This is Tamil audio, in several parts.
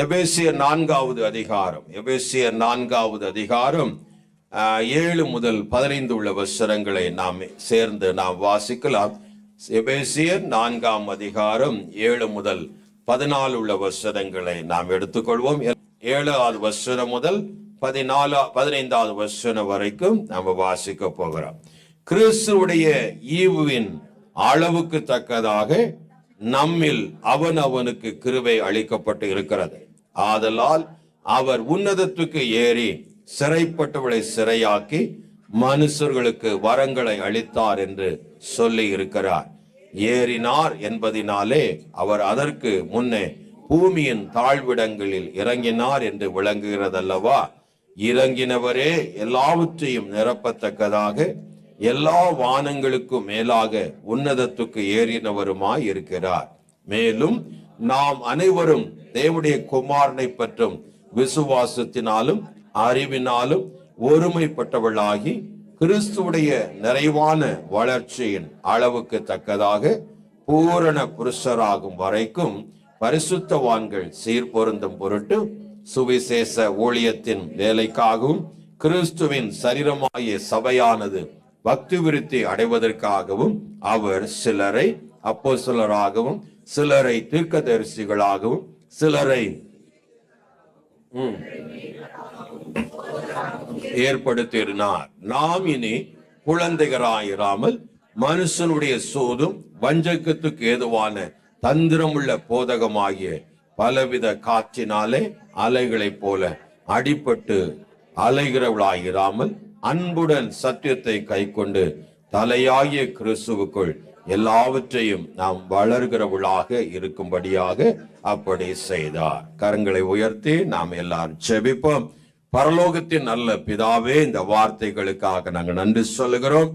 எபேசியர் 4வது அதிகாரம், எபேசியர் 4வது அதிகாரம் 7 முதல் 15 உள்ள வசனங்களை நாம் சேர்ந்து நாம் வாசிக்கலாம். எபேசியர் 4ஆம் அதிகாரம் 7 முதல் 14 உள்ள வசனங்களை நாம் எடுத்துக்கொள்வோம். 7வது வசனம் முதல் 15வது வசனம் வரைக்கும் நாம் வாசிக்க போகிறோம். கிறிஸ்துவுடைய ஈவுவின் அளவுக்கு தக்கதாக நம்மில் அவனுக்கு கிருபை அளிக்கப்பட்டு இருக்கிறது. ஆதலால் அவர் உன்னதத்துக்கு ஏறி சிறைப்பட்டவளை சிறையாக்கி மனுஷர்களுக்கு வரங்களை அளித்தார் என்று சொல்லி இருக்கிறார். ஏறினார் என்பதினாலே அவர் அதற்கு முன்னே பூமியின் தாழ்விடங்களில் இறங்கினார் என்று விளங்குகிறதல்லவா. இறங்கினவரே எல்லாவற்றையும் நிரப்பத்தக்கதாக எல்லா வானங்களுக்கும் மேலாக உன்னதத்துக்கு ஏறினவருமாய் இருக்கிறார். மேலும் நாம் அனைவரும் தேவனுடைய குமாரனை பற்றும் விசுவாசத்தினாலும் அறிவினாலும் ஒருமைப்பட்டவர்களாகி கிறிஸ்துவுடைய நிறைவான வளர்ச்சியின் அளவுக்கு தக்கதாக பூரண புருஷராகும் வரைக்கும் பரிசுத்தவான்கள் சீர்பொருந்தும் பொருட்டு சுவிசேஷ ஊழியத்தின் வேலைக்காகவும் கிறிஸ்துவின் சரீரமாகிய சபையானது பக்தி விருத்தி அடைவதற்காகவும் அவர் சிலரை அப்போஸ்தலராகவும் சிலரை தீர்க்கதரிசிகளாகவும் சிலரை ஏற்படுத்தினார். நாம் இனி குழந்தைகராயிராமல் மனுஷனுடைய சோதும் வஞ்சகத்துக்கு ஏதுவான தந்திரமுள்ள போதகமாகிய பலவித காற்றினாலே அலைகளைப் போல அடிபட்டு அலைகிறவளாயிராமல் அன்புடன் சத்தியத்தை கைக்கொண்டு தலையாகிய கிறிஸ்துவுக்குள் எல்லாவற்றையும் நாம் வளர்கிறவளாக இருக்கும்படியாக அப்படி செய்தார். கரங்களை உயர்த்தி நாம் எல்லாரும் ஜெபிப்போம். பரலோகத்தின் நல்ல பிதாவே, இந்த வார்த்தைகளுக்காக நாங்கள் நன்றி சொல்லுகிறோம்.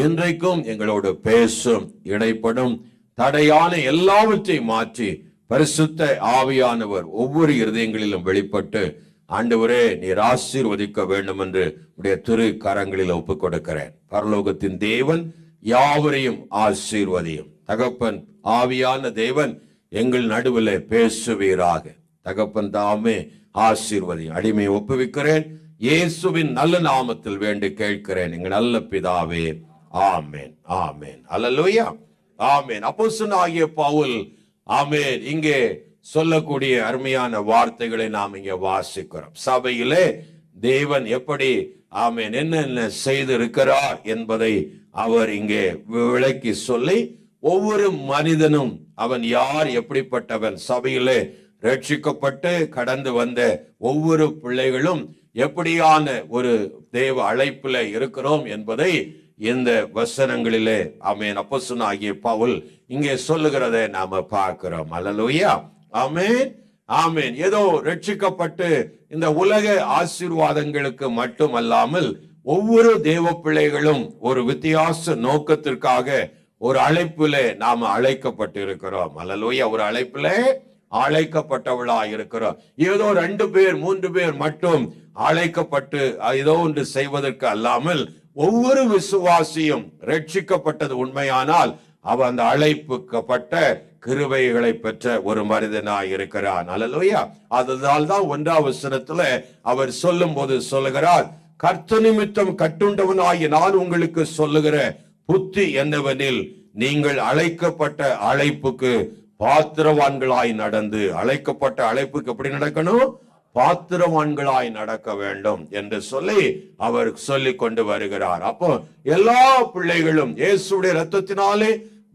இன்றைக்கும் எங்களோடு பேசும், இடைப்படும் தடையான எல்லாவற்றையும் மாற்றி பரிசுத்த ஆவியானவர் ஒவ்வொரு இருதயங்களிலும் வெளிப்பட்டு ஆண்டவரே நீர் ஆசீர்வதிக்க வேண்டும் என்று உடைய திரு கரங்களில் ஒப்புக் கொடுக்கிறேன். பரலோகத்தின் தேவன் யாவரையும் ஆசீர்வதியும். தகப்பன் ஆவியான தேவன் எங்கள் நடுவில் பேசுவீராக. தகப்பன் தாமே ஆசீர்வதியும். அடிமையை ஒப்புவிக்கிறேன். இயேசுவின் நல்ல நாமத்தில் வேண்டி கேட்கிறேன் எங்கள் நல்ல பிதாவே. ஆமேன், ஆமேன், அல்லேலூயா, ஆமேன். அப்போஸ்தலனாகிய பவுல் ஆமேன் இங்கே சொல்லக்கூடிய அருமையான வார்த்தைகளை நாம் இங்கே வாசிக்கிறோம். சபையிலே தேவன் எப்படி ஆமேன் என்னென்ன செய்திருக்கிறார் என்பதை அவர் இங்கே விளக்கி சொல்லி, ஒவ்வொரு மனிதனும் அவன் யார், எப்படிப்பட்டவன், சபையிலே ரட்சிக்கப்பட்டு கடந்து வந்த ஒவ்வொரு பிள்ளைகளும் எப்படியான ஒரு தேவ அழைப்புல இருக்கிறோம் என்பதை இந்த வசனங்களிலே ஆமேன் அப்போஸ்தலனாகிய பவுல் இங்கே சொல்லுகிறதை நாம பார்க்கிறோம். அல்லேலூயா, ஆமேன், ஆமேன். ஏதோ ரட்சிக்கப்பட்டு இந்த உலக ஆசீர்வாதங்களுக்கு மட்டுமல்லாமல் ஒவ்வொரு தேவ பிள்ளைகளும் ஒரு வித்தியாச நோக்கத்திற்காக ஒரு அழைப்பிலே நாம அழைக்கப்பட்டு இருக்கிறோம். அல்லேலூயா, ஒரு அழைப்பிலே அழைக்கப்பட்டவளா இருக்கிறோம். ஏதோ 2 பேர் 3 பேர் மட்டும் அழைக்கப்பட்டு ஏதோ ஒன்று செய்வதற்கு அல்லாமல் ஒவ்வொரு விசுவாசியும் ரட்சிக்கப்பட்டது உண்மையானால் அவன் அந்த அழைப்புக்கப்பட்ட கிருபைகளை பெற்ற ஒரு மனிதனாய் இருக்கிறான். அல்லேலூயா. அதனால்தான் 1ஆம் வசனத்துல அவர் சொல்லும் போது சொல்லுகிறார், கர்த்தர் நிமித்தம் கட்டுண்டவனாகிய நான் உங்களுக்கு சொல்லுகிற புத்தி என்னவெனில், நீங்கள் அழைக்கப்பட்ட அழைப்புக்கு பாத்திரவான்களாய் நடந்து, அழைக்கப்பட்ட அழைப்புக்கு எப்படி நடக்கணும், பாத்திரவான்களாய் நடக்க வேண்டும் என்று சொல்லி அவர் சொல்லிக் கொண்டு வருகிறார். அப்போ எல்லா பிள்ளைகளும் இயேசுடைய இரத்தத்தினாலே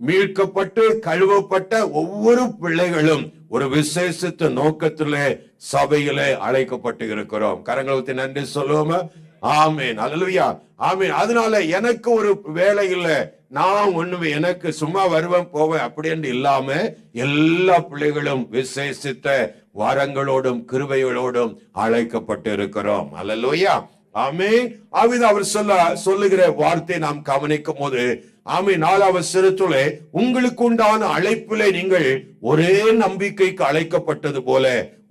மீட்கப்பட்டு கழுவப்பட்ட ஒவ்வொரு பிள்ளைகளும் ஒரு விசேஷித்த நோக்கத்திலே சபையிலே அழைக்கப்பட்டு இருக்கிறோம். கரங்களை நன்றி சொல்லுவோமா? ஆமேன், அல்லேலூயா, ஆமேன். அதனால எனக்கு ஒரு வேலை இல்லை, நான் ஒண்ணுமே எனக்கு சும்மா வருவேன் போவேன் அப்படி என்று இல்லாம எல்லா பிள்ளைகளும் விசேஷித்த வரங்களோடும் கிருபைகளோடும் அழைக்கப்பட்டு இருக்கிறோம். அல்லேலூயா, ஆமேன். அவர் சொல்லுகிற வார்த்தை நாம் கவனிக்கும் போது ஆமேன் 4ஆம் வசனத்திலே உங்களுக்கு உண்டான அழைப்பிலே நீங்கள் ஒரே நம்பிக்கைக்கு அழைக்கப்பட்டது போல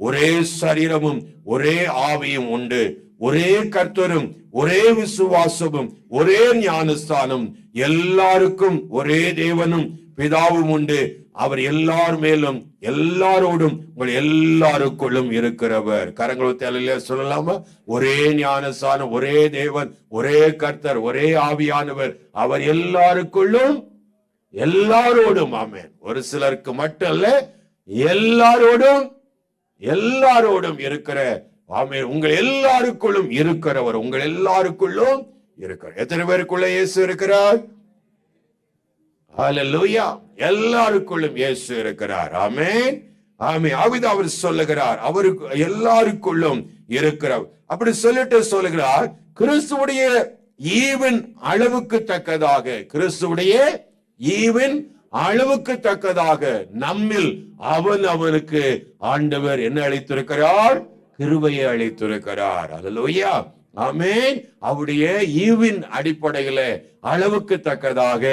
ஒரே சரீரமும் ஒரே ஆவியும் உண்டு, ஒரே கர்த்தரும் ஒரே விசுவாசமும் ஒரே ஞானஸ்தானம், எல்லாருக்கும் ஒரே தேவனும் பிதாவும் உண்டு, அவர் எல்லார் மேலும் எல்லாரோடும் உங்கள் எல்லாருக்குள்ளும் இருக்கிறவர். கரங்களை சொல்லலாமா? ஒரே ஞானசான ஒரே தேவன், ஒரே கர்த்தர், ஒரே ஆவியானவர், அவர் எல்லாருக்குள்ளும் எல்லாரோடும். ஆமென். ஒரு சிலருக்கு மட்டும் அல்ல, எல்லாரோடும் எல்லாரோடும் இருக்கிற, ஆமென், உங்கள் எல்லாருக்குள்ளும் இருக்கிறவர், உங்கள் எல்லாருக்குள்ளும் இருக்கிறார். எத்தனை பேருக்குள்ள இயேசு இருக்கிறார்? ஹல்லேலூயா. எல்லாருக்குள்ளும் இயேசு இருக்கிறார். ஆமென், ஆமென். ஆவிதான் அவர் சொல்லுகிறார், அவருக்கு எல்லாருக்குள்ளும் இருக்கிறார். அப்படி சொல்லிட்டு சொல்லுகிறார், கிறிஸ்துவுடைய ஈவின் அளவுக்கு தக்கதாக, கிறிஸ்துவுடைய ஈவின் அளவுக்கு தக்கதாக நம்மில் அவனுக்கு ஆண்டவர் என்ன அளித்திருக்கிறார்? கிருபையை அளித்திருக்கிறார். ஹல்லேலூயா. ஆமென். அவருடைய ஈவின் அடிப்படையில அளவுக்கு தக்கதாக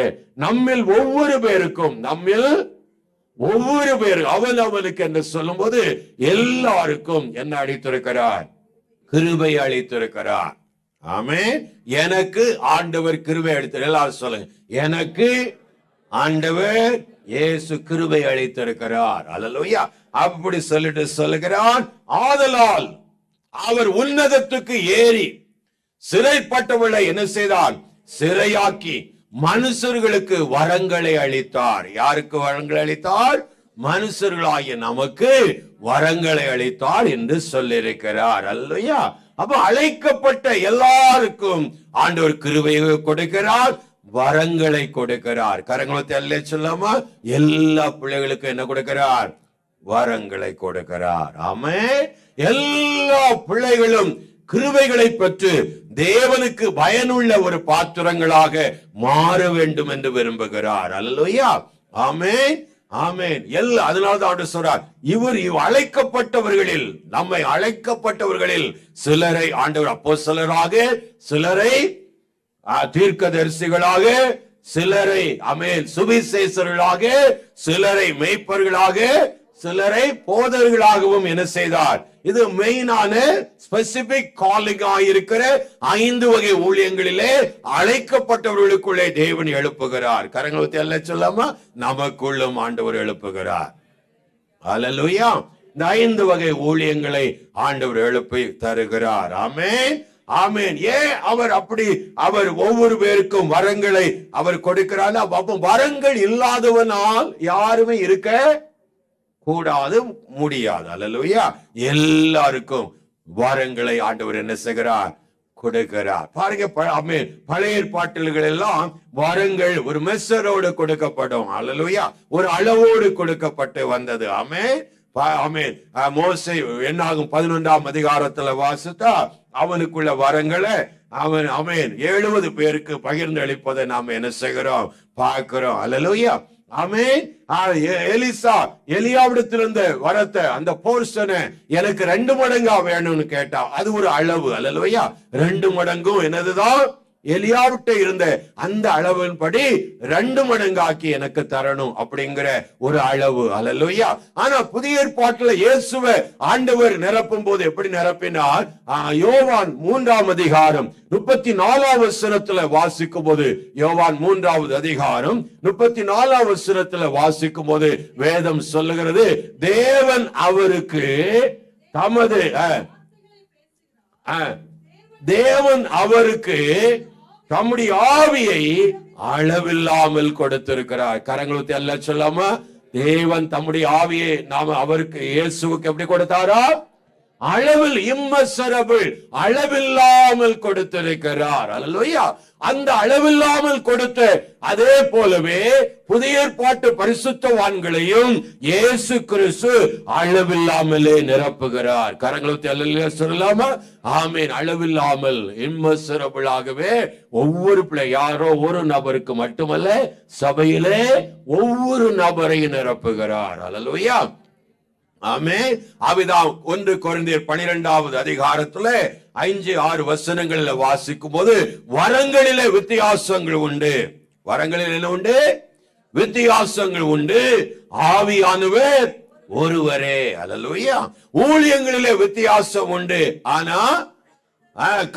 நம்மில் ஒவ்வொரு பேருக்கும், நம்மில் ஒவ்வொரு பேரும் அவனுக்கு என்று சொல்லும் போது எல்லாருக்கும் என்ன அளித்திருக்கிறார்? கிருபை அளித்திருக்கிறார். ஆமென். எனக்கு ஆண்டவர் கிருபை அளித்தார். எல்லாரும் சொல்லுங்க, எனக்கு ஆண்டவர் இயேசு கிருபை அளித்திருக்கிறார். ஹல்லேலூயா. அப்படி சொல்லிட்டு சொல்லுகிறான், ஆதலால் அவர் உன்னதத்துக்கு ஏறி சிறைப்பட்டவளை என்ன செய்தார்? சிறையாக்கி மனுஷர்களுக்கு வரங்களை அளித்தார். யாருக்கு வரங்களை அளித்தார்? மனுஷர்களாகிய நமக்கு வரங்களை அளித்தார் என்று சொல்லியிருக்கிறார். அல்லையா? அப்ப அழைக்கப்பட்ட எல்லாருக்கும் ஆண்டவர் கிருபையை கொடுக்கிறார், வரங்களை கொடுக்கிறார். கரங்களை அல்ல சொல்லாமா? எல்லா பிள்ளைகளுக்கும் என்ன கொடுக்கிறார்? வரங்களை கொடுக்கிறார். ஆமென். எல்லா பிள்ளைகளும் கிருபைகளை பெற்று தேவனுக்கு பயனுள்ள ஒரு பாத்திரங்களாக மாற வேண்டும் என்று விரும்புகிறார். அல்லேலூயா. ஆமென், ஆமென். அதனால்தான் ஆண்டவர் சொல்றார், இவர் அழைக்கப்பட்டவர்களில், நம்மை அழைக்கப்பட்டவர்களில் சிலரை ஆண்டவர் அப்போஸ்தலராக, சிலரை தீர்க்கதரிசிகளாக, சிலரை ஆமென் சுவிசேஷர்களாக, சிலரை மேய்ப்பர்களாக, சிலரை போதர்களாகவும் என்ன செய்தார்? இது மெயினான ஸ்பெசிபிக் காலிங் ஆயிருக்கிற 5 வகை ஊழியங்களிலே அழைக்கப்பட்டவர்களுக்குள்ளே தேவன் எழுப்புகிறார். கரங்களை எல்லாம் சொல்லாம நமக்குள்ளும் ஆண்டவர் எழுப்புகிறார். அல்லேலூயா. இந்த 5 வகை ஊழியங்களை ஆண்டவர் எழுப்பி தருகிறார். ஆமென், ஆமென். ஏன் அவர் ஒவ்வொரு பேருக்கும் வரங்களை அவர் கொடுக்கிறார். அப்ப வரங்கள் இல்லாதவனால் யாருமே இருக்க கூடாது, முடியாது. அல்லேலூயா. எல்லாருக்கும் வரங்களை ஆண்டவர் என்ன செய்கிறார்? கொடுக்கிறார். பாருங்க, பழைய ஏற்பாட்டில்கள் எல்லாம் வரங்கள் ஒரு மெஷரோடு கொடுக்கப்படும். அல்லேலூயா. ஒரு அளவோடு கொடுக்கப்பட்டு வந்தது. ஆமென், ஆமென். மோசே என்னாகும் 11ஆம் அதிகாரத்துல வாசித்தா அவனுக்குள்ள வரங்களை அவன் 70 பேருக்கு பகிர்ந்து அளிப்பதை நாம என்ன செய்கிறோம்? பார்க்கிறோம். அல்லேலூயா. ஆமென். எலியாவிடத்திலிருந்த வரத்தை, அந்த போர்ஷனை எனக்கு 2 மடங்கா வேணும்னு கேட்டா அது ஒரு அளவு. அல்லேலூயா. 2 மடங்கும் என்னதுதான்? எலியாவிட்ட இருந்த அந்த அளவின்படி 2 மடங்காக்கி எனக்கு தரணும் அப்படிங்கிற ஒரு அளவு. அல்லேலூயா. ஆனா புதிய ஏற்பாட்டுல இயேசுவை ஆண்டவர் நிரப்பும் போது எப்படி நிரப்பினார்? யோவான் 3ஆம் அதிகாரம் 34ஆம் வசனத்துல வாசிக்கும் போது, யோவான் 3ஆவது அதிகாரம் 34ஆம் வசனத்துல வாசிக்கும் போது வேதம் சொல்லுகிறது, தேவன் அவருக்கு தம்முடைய ஆவியை அளவில்லாமல் கொடுத்திருக்கிறார். கரங்களுக்கு எல்லாம் சொல்லாம, தேவன் தம்முடைய ஆவியை அவருக்கு, இயேசுவுக்கு எப்படி கொடுத்தாரா? அளவில், இம்மசரபிள், அளவில்லாமல் கொடுத்திருக்கிறார். அல்லேலூயா. அந்த அளவில்லாமல் கொடுத்த அதே போலவே புதிய ஏற்பாட்டு பரிசுத்தவான்களையும் இயேசு கிறிஸ்து அளவில்லாமலே நிரப்புகிறார். கரங்களுக்கு எல்லாம் சொல்லலாமா? ஆமென். அளவில்லாமல், இம்மசரபிளாகவே ஒவ்வொரு பிள்ளை, யாரோ ஒரு நபருக்கு மட்டுமல்ல, சபையிலே ஒவ்வொரு நபரையும் நிரப்புகிறார். அல்லேலூயா. ஆமென். அவிதான் 1 கொரிந்தியர் 12ஆவது அதிகாரத்துல 5-6 வசனங்களில் வாசிக்கும் போது வரங்களிலே வித்தியாசங்கள் உண்டு. வரங்களில் என்ன உண்டு? வித்தியாசங்கள் உண்டு. ஆவியானவர் ஒருவரே. அல்லேலூயா. ஊழியங்களிலே வித்தியாசம் உண்டு, ஆனா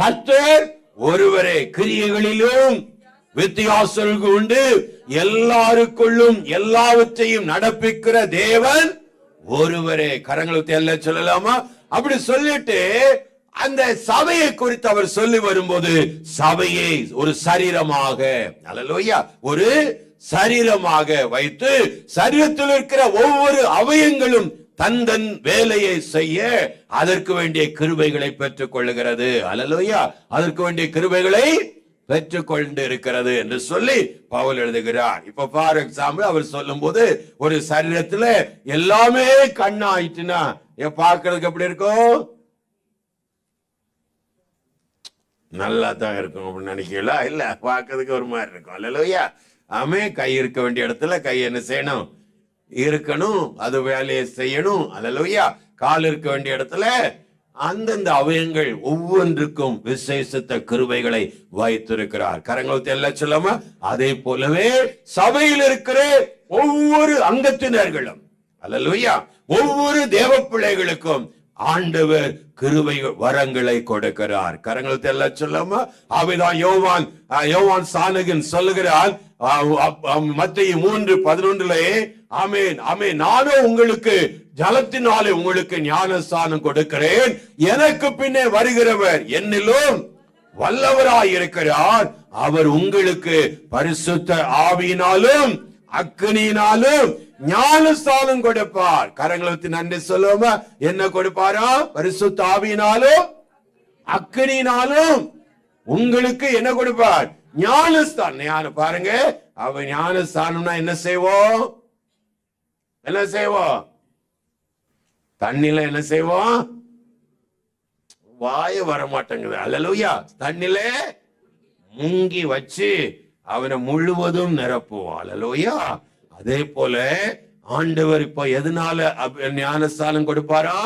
கர்த்தர் ஒருவரே. கிரியைகளிலும் வித்தியாசம் உண்டு. எல்லாருக்குள்ளும் எல்லாவற்றையும் நடப்பிக்கிற தேவன் ஒருவரே. கரங்களுக்கு எல்லாம் சொல்லலாமா? அப்படி சொல்லிட்டு அந்த சபையை குறித்து அவர் சொல்லி வரும்போது, சபையை ஒரு சரீரமாக, அல்லேலூயா, ஒரு சரீரமாக வைத்து சரீரத்தில் இருக்கிற ஒவ்வொரு அவயங்களும் தன் வேலையை செய்ய அதற்கு வேண்டிய கிருபைகளை பெற்றுக் கொள்ளுகிறது. அல்லேலூயா, அதற்கு வேண்டிய கிருபைகளை பெற்றுக் கொண்டு இருக்கிறது என்று சொல்லி பவுல் எழுதுகிறார். இப்ப ஃபார் எக்ஸாம்பிள் அவர் சொல்லும் போது, ஒரு சரீரத்துல எல்லாமே கண்ணா ஆயிட்டுனா பார்க்கறதுக்கு எப்படி இருக்கும்? நல்லா தான் இருக்கும் அப்படின்னு நினைக்கல, இல்ல பார்க்கறதுக்கு ஒரு மாதிரி இருக்கும். அல்லேலூயா, ஆமே. கை இருக்க வேண்டிய இடத்துல கை என்ன செய்யணும்? இருக்கணும், அது வேலையை செய்யணும். அல்லேலூயா. கால் இருக்க வேண்டிய இடத்துல அந்தந்த அவயங்கள் ஒவ்வொன்றுக்கும் விசேஷத்த கிருபைகளை வைத்திருக்கிறார். கரங்களுக்கு எல்லாம் சொல்லாம, அதே போலவே சபையில் இருக்கிற ஒவ்வொரு அங்கத்தினர்களும், அல்லேலூயா, ஒவ்வொரு தேவ பிள்ளைகளுக்கும் ஆண்டவர் கிருபை வரங்களை கொடுக்கிறார். கரங்களுக்கு எல்லாம் சொல்லாம, அவைதான் யோவான் சானகன் சொல்லுகிறார் மத்தேயு 3:11, ஆமென் ஆமென், நானும் உங்களுக்கு ஜலத்தினாலே உங்களுக்கு ஞானஸ்நானம் கொடுக்கிறேன், எனக்கு பின்னே வருகிறவர் என்னிலும் வல்லவராயிருக்கிறார், அவர் உங்களுக்கு பரிசுத்த ஆவியினாலும் அக்கினியினாலும் ஞானஸ்நானம் கொடுப்பார். கரங்களுக்கு நன்றி சொல்லுவோமா? என்ன கொடுப்பாரா? பரிசுத்த ஆவியினாலும் அக்கினியினாலும் உங்களுக்கு என்ன கொடுப்பார்? ஞானஸ்தானம். பாருங்க, அவ ஞானஸ்தானம்னா என்ன செய்வோம்? என்ன செய்வோம்? தண்ணில என்ன செய்வோம்? வாய வர மாட்டேங்குது. அல்லேலூயா. தண்ணில முங்கி வச்சு அவனை முழுவதும் நிரப்புவோம். அல்லேலூயா. அதே போல ஆண்டவர் இப்ப எதனால ஞானஸ்தானம் கொடுப்பாரா?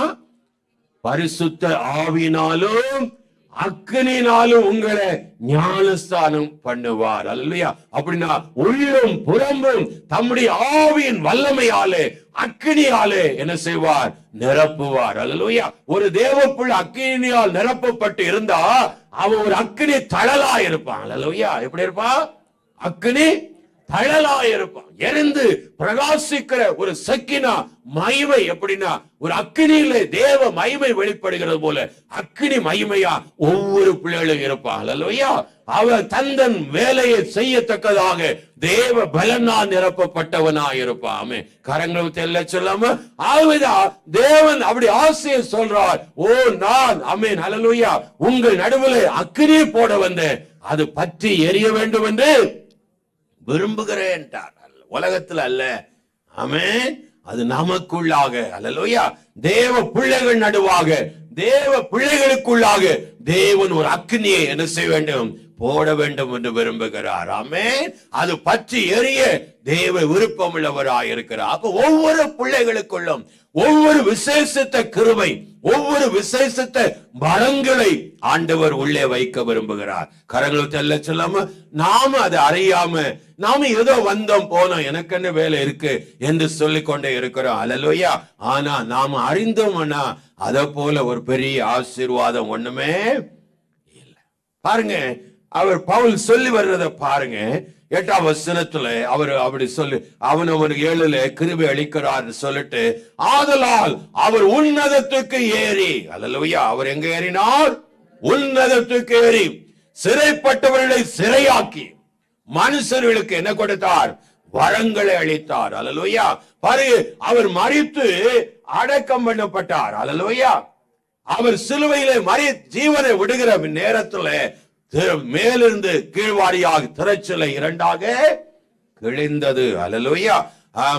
பரிசுத்த ஆவியினாலும் அக்கினியினாலும் உங்களை ஞானஸ்தானம் பண்ணுவார். அல்லேலூயா. அப்படின்னா உள்ளும் புறம்பும் தம்முடைய ஆவியின் வல்லமையாலே அக்கினியாலே என்ன செய்வார்? நிரப்புவார். அல்லேலூயா. ஒரு தேவப்புள்ள அக்கினியால் நிரப்பப்பட்டு இருந்தா அவன் ஒரு அக்கினி தழலா இருப்பான். அல்லேலூயா. எப்படி இருப்பான்? அக்கினி தழலா இருப்பான். எரிந்து பிரகாசிக்கிற ஒரு சக்கினா மகிமை. எப்படின்னா, ஒரு அக்கினியிலே தேவ மகிமை வெளிப்படுகிறது போல அக்கினி மகிமையா ஒவ்வொரு பிள்ளைகளும் இருப்பான். அல்லேலூயா. அவன் தந்தன் வேலையை செய்யத்தக்கதாக தேவ பலனால் நிரப்பப்பட்டவனா இருப்பான். கரங்களுக்கு எல்லாம் சொல்லாம, ஆவிதான் தேவன் அப்படி ஆசையை சொல்றார். ஓ நான், ஆமென், அல்லேலூயா, உங்கள் நடுவில் அக்கினி போட வந்தேன், அது பற்றி எரிய வேண்டும் என்று விரும்புகிறேன். உலகத்தில் அல்ல, ஆமென், அது நமக்குள்ளாக. அல்லேலூயா. தேவ பிள்ளைகள் நடுவாக, தேவ பிள்ளைகளுக்குள்ளாக தேவன் ஒரு அக்னியை என்ன செய்ய வேண்டும்? போட வேண்டும் என்று விரும்புகிறார். ஆமென். அது பற்றி எரிய தேவ விருப்பம் உள்ளவராய் இருக்கிறார். அப்ப ஒவ்வொரு பிள்ளைகளுக்குள்ளும் ஒவ்வொரு விசேஷத்த கிருபை, ஒவ்வொரு விசேஷத்த வரங்களை ஆண்டவர் உள்ளே வைக்க விரும்புகிறார். கரங்களுக்கு எல்லாம் சொல்லாம, நாம அதை அறியாம நாம ஏதோ வந்தோம் போனோம், எனக்கு என்ன வேலை இருக்கு என்று சொல்லிக் கொண்டே இருக்கிறோம். அல்லேலூயா. ஆனா நாம அறிந்தோம்னா அத போல ஒரு பெரிய ஆசீர்வாதம் ஒண்ணுமே இல்லை. பாருங்க, அவர் பவுல் சொல்லி வர்றத பாருங்க. 8ஆம் வசனத்துல அவர் அப்படி சொல்லி, அவனுக்கு 7 கிருபை அளிக்கிறார் சொல்லிட்டு, ஆதலால் அவர் உன்னதத்துக்கு ஏறி, அல்லேலூயா, அவர் எங்க ஏறினார்? உன்னதத்துக்கு ஏறி சிறைப்பட்டவர்களை சிறையாக்கி மனுஷர்களுக்கு என்ன கொடுத்தார்? வரங்களை அளித்தார். அல்லேலூயா. பாருங்க, அவர் மரித்து அடக்கம் பண்ணப்பட்டார். அல்லேலூயா. அவர் சிலுவையிலே ஜீவனை விடுகிற நேரத்துல மேலிருந்து கீழ்வாரியாக திரைச்சலை 2ஆக கிழிந்தது. அல்லேலூயா.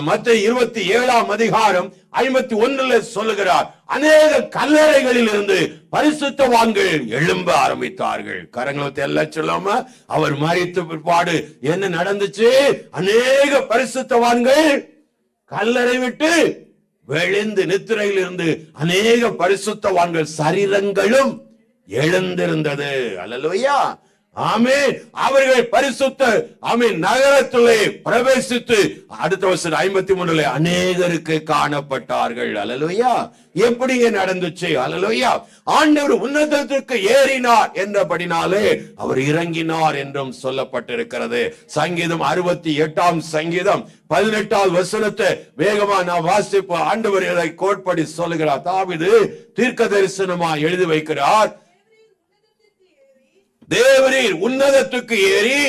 மத்தேயு 27ஆம் அதிகாரம் 51 சொல்லுகிறார், அநேக கல்லறைகளில் இருந்து பரிசுத்தவான்கள் எழும்ப ஆரம்பித்தார்கள். கரங்களுக்கு எல்லாம் சொல்லாம, அவர் மரித்த பிற்பாடு என்ன நடந்துச்சு? அநேக பரிசுத்தவான்கள் கல்லறை விட்டு விழுந்து நித்திரையில் இருந்து அநேக பரிசுத்தவான்கள் சரீரங்களும் எழுந்திருந்தது. அல்லேலூயா. ஆமென். அவர்கள் பரிசுத்த ஆமென் நகரத்திலே பிரவேசித்து அடுத்த வருஷம் 53 அநேகருக்கு காணப்பட்டார்கள். அல்லேலூயா. எப்படிங்க நடந்துச்சு? அல்லேலூயா. ஆண்டவர் உன்னதத்திற்கு ஏறினார் என்றபடினாலே அவர் இறங்கினார் என்றும் சொல்லப்பட்டிருக்கிறது. சங்கீதம் 68 சங்கீதம் 18 வசனத்தை வேகமா நான் வாசிப்போம். ஆண்டவர் இதை கோட்படி சொல்லுகிறார். தாவீது தீர்க்க தரிசனமா எழுதி வைக்கிறார். தேவரீர் உன்னதத்துக்கு ஏறி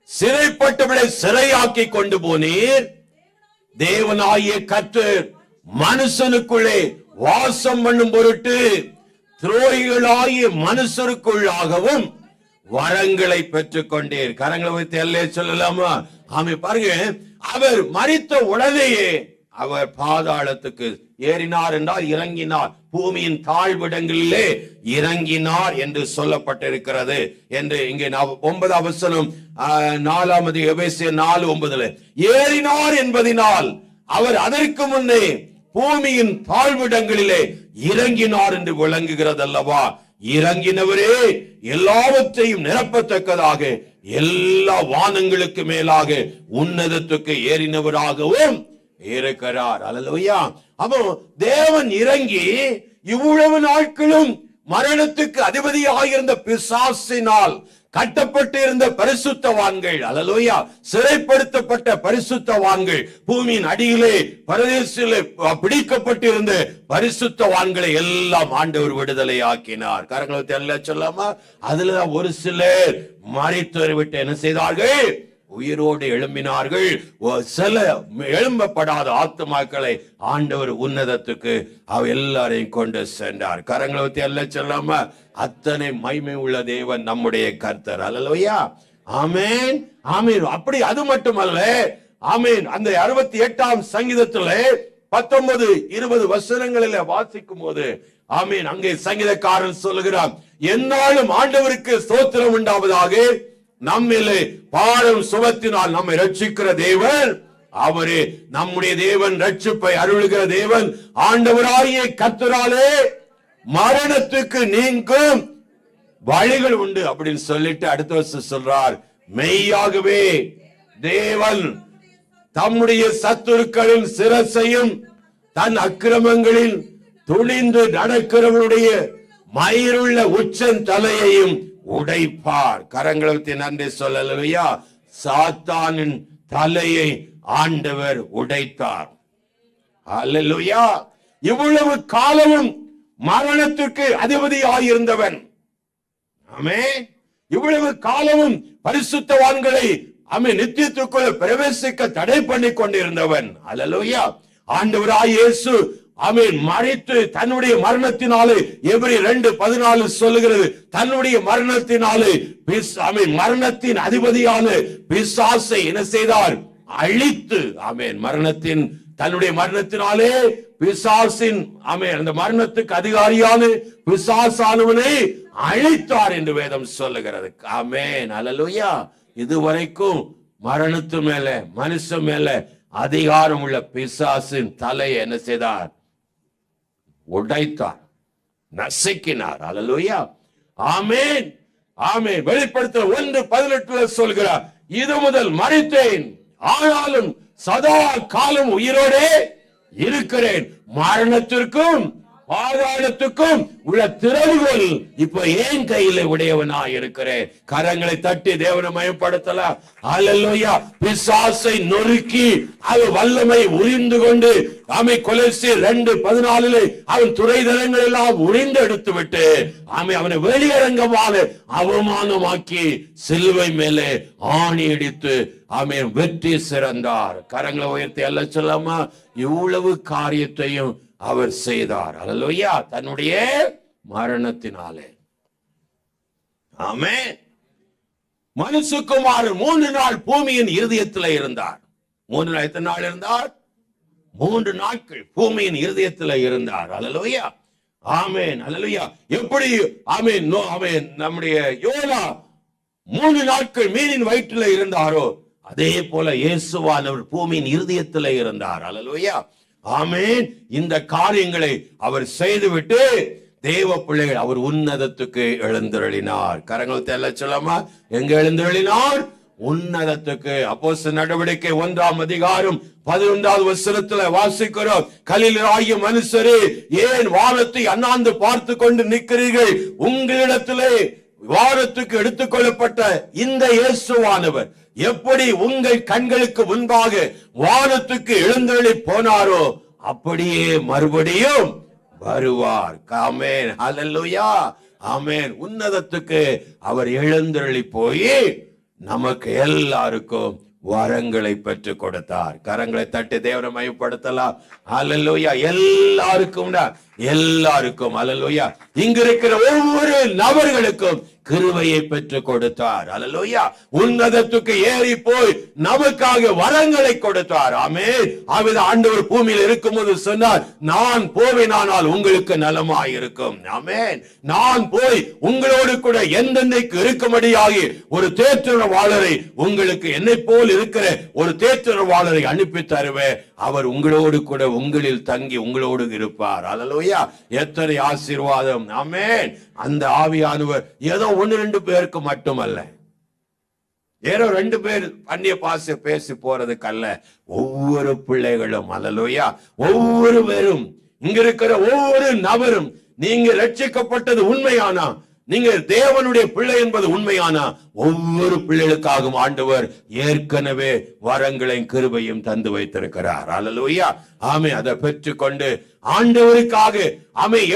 சிறைப்பட்டவளை சிறையாக்கி கொண்டு போனீர். தேவனாகிய கர்த்தர் மனுஷனுக்குள்ளே வாசம் பண்ணும் பொருட்டு துரோகிகளாகிய மனுஷருக்குள்ளாகவும் வரங்களை பெற்றுக் கொண்டீர். கரங்களை வைத்து எல்லே சொல்லலாமா? ஆமே. பாருங்க, அவர் மரித்த உடனேயே அவர் பாதாளத்துக்கு ஏறினார் என்றால் இறங்கினார், பூமியின் தாழ்விடங்களிலே இறங்கினார் என்று சொல்லப்பட்டிருக்கிறது என்று இங்கே 9 வசனம் 4 எபேசியர் 4:9 ஏறினார் என்பதினால் அவர் அதற்கு முன்னே பூமியின் தாழ்விடங்களிலே இறங்கினார் என்று விளங்குகிறது அல்லவா? இறங்கினவரே எல்லாவற்றையும் நிரப்பத்தக்கதாக எல்லா வானங்களுக்கு மேலாக உன்னதத்துக்கு ஏறினவராகவும் இருக்கிறார். அல்லேலூயா. அப்போ தேவன் இறங்கி இவ்வளவு நாட்களும் மரணத்துக்கு அதிபதியாக இருந்த பிசாசினால் கட்டப்பட்டு இருந்த பரிசுத்தவான்கள், அல்லேலூயா, சிறைப்படுத்தப்பட்ட பரிசுத்தவான்கள், பூமியின் அடியிலே பரதேசிலே பிடிக்கப்பட்டிருந்த பரிசுத்தவான்களை எல்லாம் ஆண்டவர் விடுதலை ஆக்கினார். கரங்களை எல்லாம் சொல்லாமா? அதுலதான் ஒரு சிலர் மரித்து விட்டு என்ன செய்தார்கள்? உயிரோடு எழும்பினார்கள். சில எழும்பப்படாத ஆத்துமாக்களை ஆண்டவர் உன்னதத்துக்கு அவ எல்லாரையும் கொண்டு சென்றார். கரங்களை ஊத்தி எல்லாம் சொல்லாம அத்தனை மகிமை உள்ள தேவன் நம்முடைய கர்த்தர். அல்லேலூயா. ஆமென், ஆமென். அப்படி அது மட்டுமல்ல, ஆமென். அந்த 68 சங்கீதத்துல 19, 20 வசனங்களில வாசிக்கும் போது ஆமென், அங்கே சங்கீதக்காரன் சொல்லுகிறான், என்னாலும் ஆண்டவருக்கு ஸ்தோத்திரம் உண்டாவதாக, நம்மிலே பாரம் சுமத்தினால் நம்மை ரட்சிக்கிற தேவன் அவரே, நம்முடைய தேவன் ரட்சிப்பை அருளுகிற தேவன். ஆண்டவராகிய கர்த்தராலே மரணத்துக்கு நீங்கும் வழிகள் உண்டு அப்படின்னு சொல்லிட்டு அடுத்த வருஷம் சொல்றார், மெய்யாகவே தேவன் தம்முடைய சத்துருக்களின் சிரசையும் தன் அக்கிரமங்களில் துணிந்து நடக்கிறவருடைய மயிருள்ள உச்சன் தலையையும் உடைப்பார். கரங்களுக்கு நன்றி சொல்லலையா? சாத்தானின் தலையை ஆண்டவர் உடைத்தார். அல்லேலூயா. இவ்வளவு காலமும் மரணத்துக்கு அதிபதியாயிருந்தவன், ஆமென், இவ்வளவு காலமும் பரிசுத்தவான்களை நித்தியத்துக்குள்ள பிரவேசிக்க தடை பண்ணி கொண்டிருந்தவன், அல்லேலூயா, ஆண்டவராகிய இயேசு ஆமென் மரித்து தன்னுடைய மரணத்தினாலே, எபிரேயர் 2:14 சொல்லுகிறது, தன்னுடைய மரணத்தினாலே ஆமென் மரணத்தின் அதிபதியான பிசாசை என்ன செய்தார்? அழித்து, ஆமென், மரணத்தின் தன்னுடைய மரணத்தினாலே பிசாசின் ஆமென் அந்த மரணத்துக்கு அதிகாரியான பிசாசானவனை அழித்தார் என்று வேதம் சொல்லுகிறது. ஆமென், அல்லேலூயா. இதுவரைக்கும் மரணத்து மேல மனுஷன் மேல அதிகாரம் உள்ள பிசாசின் தலையை என்ன செய்தார்? உடைத்தார், நசுக்கினார். அல்லேலூயா. ஆமென், ஆமென். வெளிப்படுத்தல் 1:18 சொல்கிறார், இது முதல் மரித்தேன், ஆனாலும் சதா காலம் உயிரோடே இருக்கிறேன், மரணத்திற்கும் பாதாளத்துக்கும் உள்ள திறவுகள் இப்ப ஏன் கையில உடையவனா இருக்கிறேன். கரங்களை தட்டி தேவனை மயப்படுத்தலாம். அல்லேலூயா. பிசாசை நொறுக்கி அவன் வல்லமை உரிந்து கொண்டு ஆமை கொலோசியர் 2:14 அவன் துறைதரங்கள் எல்லாம் உரிந்து எடுத்து விட்டு அவனை வெளியரங்கமான அவமானமாக்கி சிலுவை மேலே ஆணி அடித்து ஆமென் வெற்றி சிறந்தார். கரங்களை உயர்த்தி எல்லாம் சொல்லாமா? இவ்வளவு காரியத்தையும் அவர் செய்தார். அல்லேலூயா. தன்னுடைய மரணத்தினாலே. ஆமென். மனுஷகுமாரர் 3 நாள் பூமியின் இருதயத்தில் இருந்தார். 3 நாள் எத்தனை நாள் இருந்தார்? 3 நாட்கள் பூமியின் இருதயத்தில் இருந்தார். அல்லேலூயா. ஆமென், அல்லேலூயா. எப்படி ஆமென் ஆமென் நம்முடைய யோனா 3 நாட்கள் மீனின் வயிற்றில் இருந்தாரோ, அதே போல இயேசுவானவர் பூமியின் இருதயத்தில் இருந்தார். அல்லேலூயா. ஆமென். இந்த காரியங்களை அவர் செய்துவிட்டு தேவ பிள்ளைகள், அவர் உன்னதத்துக்கு எழுந்தருளினார். கரங்கள் தெல்ல சொல்லாமா, எங்க எழுந்தருளினார்? உன்னதத்துக்கு. அப்போஸ்தலர் நடவடிக்கை 1ஆம் அதிகாரம் 11வது வசனத்துல வாசிக்கிறோம், கலிலேயராகிய மனுஷரே, ஏன் வானத்தை அண்ணாந்து பார்த்து கொண்டு நிற்கிறீர்கள்? உங்களிடத்திலே வானத்துக்கு எடுத்துக்கொள்ளப்பட்ட இந்த இயேசுவானவர் எப்படி உங்கள் கண்களுக்கு முன்பாக வானத்துக்கு எழுந்தருளி போனாரோ அப்படியே மறுபடியும் வருவார். ஆமென், ஹல்லேலூயா, ஆமென். உன்னதத்துக்கு அவர் எழுந்தருளி போய் நமக்கு எல்லாருக்கும் வரங்களை பெற்றுக் கொடுத்தார். கரங்களை தட்டி தேவனை மகிமைப்படுத்தலாம். ஹல்லேலூயா. எல்லாருக்கும் ஹல்லேலூயா. இங்க இருக்கிற ஒவ்வொரு நபர்களுக்கும் கிருபையை பெற்றுக் கொடுத்தார். ஹல்லேலூயா. உன்னதத்துக்கு ஏறி போய் நமக்காக வரங்களை கொடுத்தார். ஆமென். ஆண்டவர் பூமியில் இருக்கும்போது சொன்னார், நான் போவேனானால் உங்களுக்கு நலமாய் இருக்கும். ஆமென். நான் போய் உங்களோடு கூட எந்தெந்தைக்கு இருக்கும்படியாகி ஒரு தேற்றரவாளரை, உங்களுக்கு என்னை போல் இருக்கிற ஒரு தேற்றரவாளரை அனுப்பி தருவேன். அவர் உங்களோடு கூட உங்களில் தங்கி உங்களோடு இருப்பார். ஹல்லேலூயா. எத்தனை ஆசீர்வாதம். ஆமென். அந்த ஆவியானவர் ஏதோ 1-2 பேருக்கு மட்டுமல்ல, ஏதோ 2 பேர் அந்நிய பாஷை பேசி போறதுக்கு அல்ல, ஒவ்வொரு பிள்ளைகளும். ஹல்லேலூயா. ஒவ்வொரு பேரும், இங்க இருக்கிற ஒவ்வொரு நபரும், நீங்க ரட்சிக்கப்பட்டது உண்மையானா, நீங்க தேவனுடைய பிள்ளை என்பது உண்மையானா, ஒவ்வொரு பிள்ளைகளுக்காகவும் ஆண்டவர் ஏற்கனவே வரங்களையும் கிருபையும் தந்து வைத்திருக்கிறார். ஹல்லேலூயா. ஆமே. அதை பெற்றுக்கொண்டு ஆண்டவருக்காக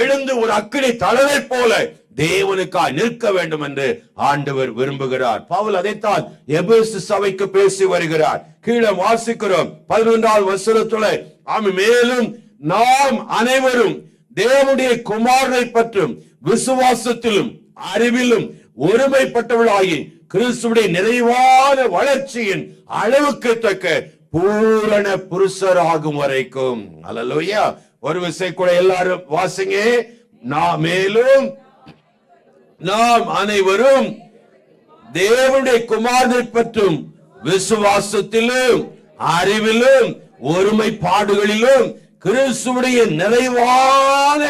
எழுந்து ஒரு அக்கினி தழலை போல தேவனுக்காக நிற்க வேண்டும் என்று ஆண்டவர் விரும்புகிறார். பவுல் அதைத்தான் எபேசு சபைக்கு பேசி வருகிறார். கீழே வாசிக்கிறோம் 11வது வசனத்துல, மேலும் நாம் அனைவரும் தேவனுடைய குமாரனை பற்றும் விசுவாசத்திலும் அறிவிலும் ஒருமைப்பட்டவர்களாகி கிறிஸ்துவுடைய நிறைவான வளர்ச்சியின் அளவுக்கு தக்க பூரண புருஷராகும் வரைக்கும். ஹல்லேலூயா. ஒரு விசை கூட எல்லாரும் வாசிங்க. மேலும் நாம் அனைவரும் தேவனுடைய குமாரனை பற்றும் விசுவாசத்திலும் அறிவிலும் ஒருமைப்பாடுகளிலும் கிறிஸ்துவுடைய நிறைவான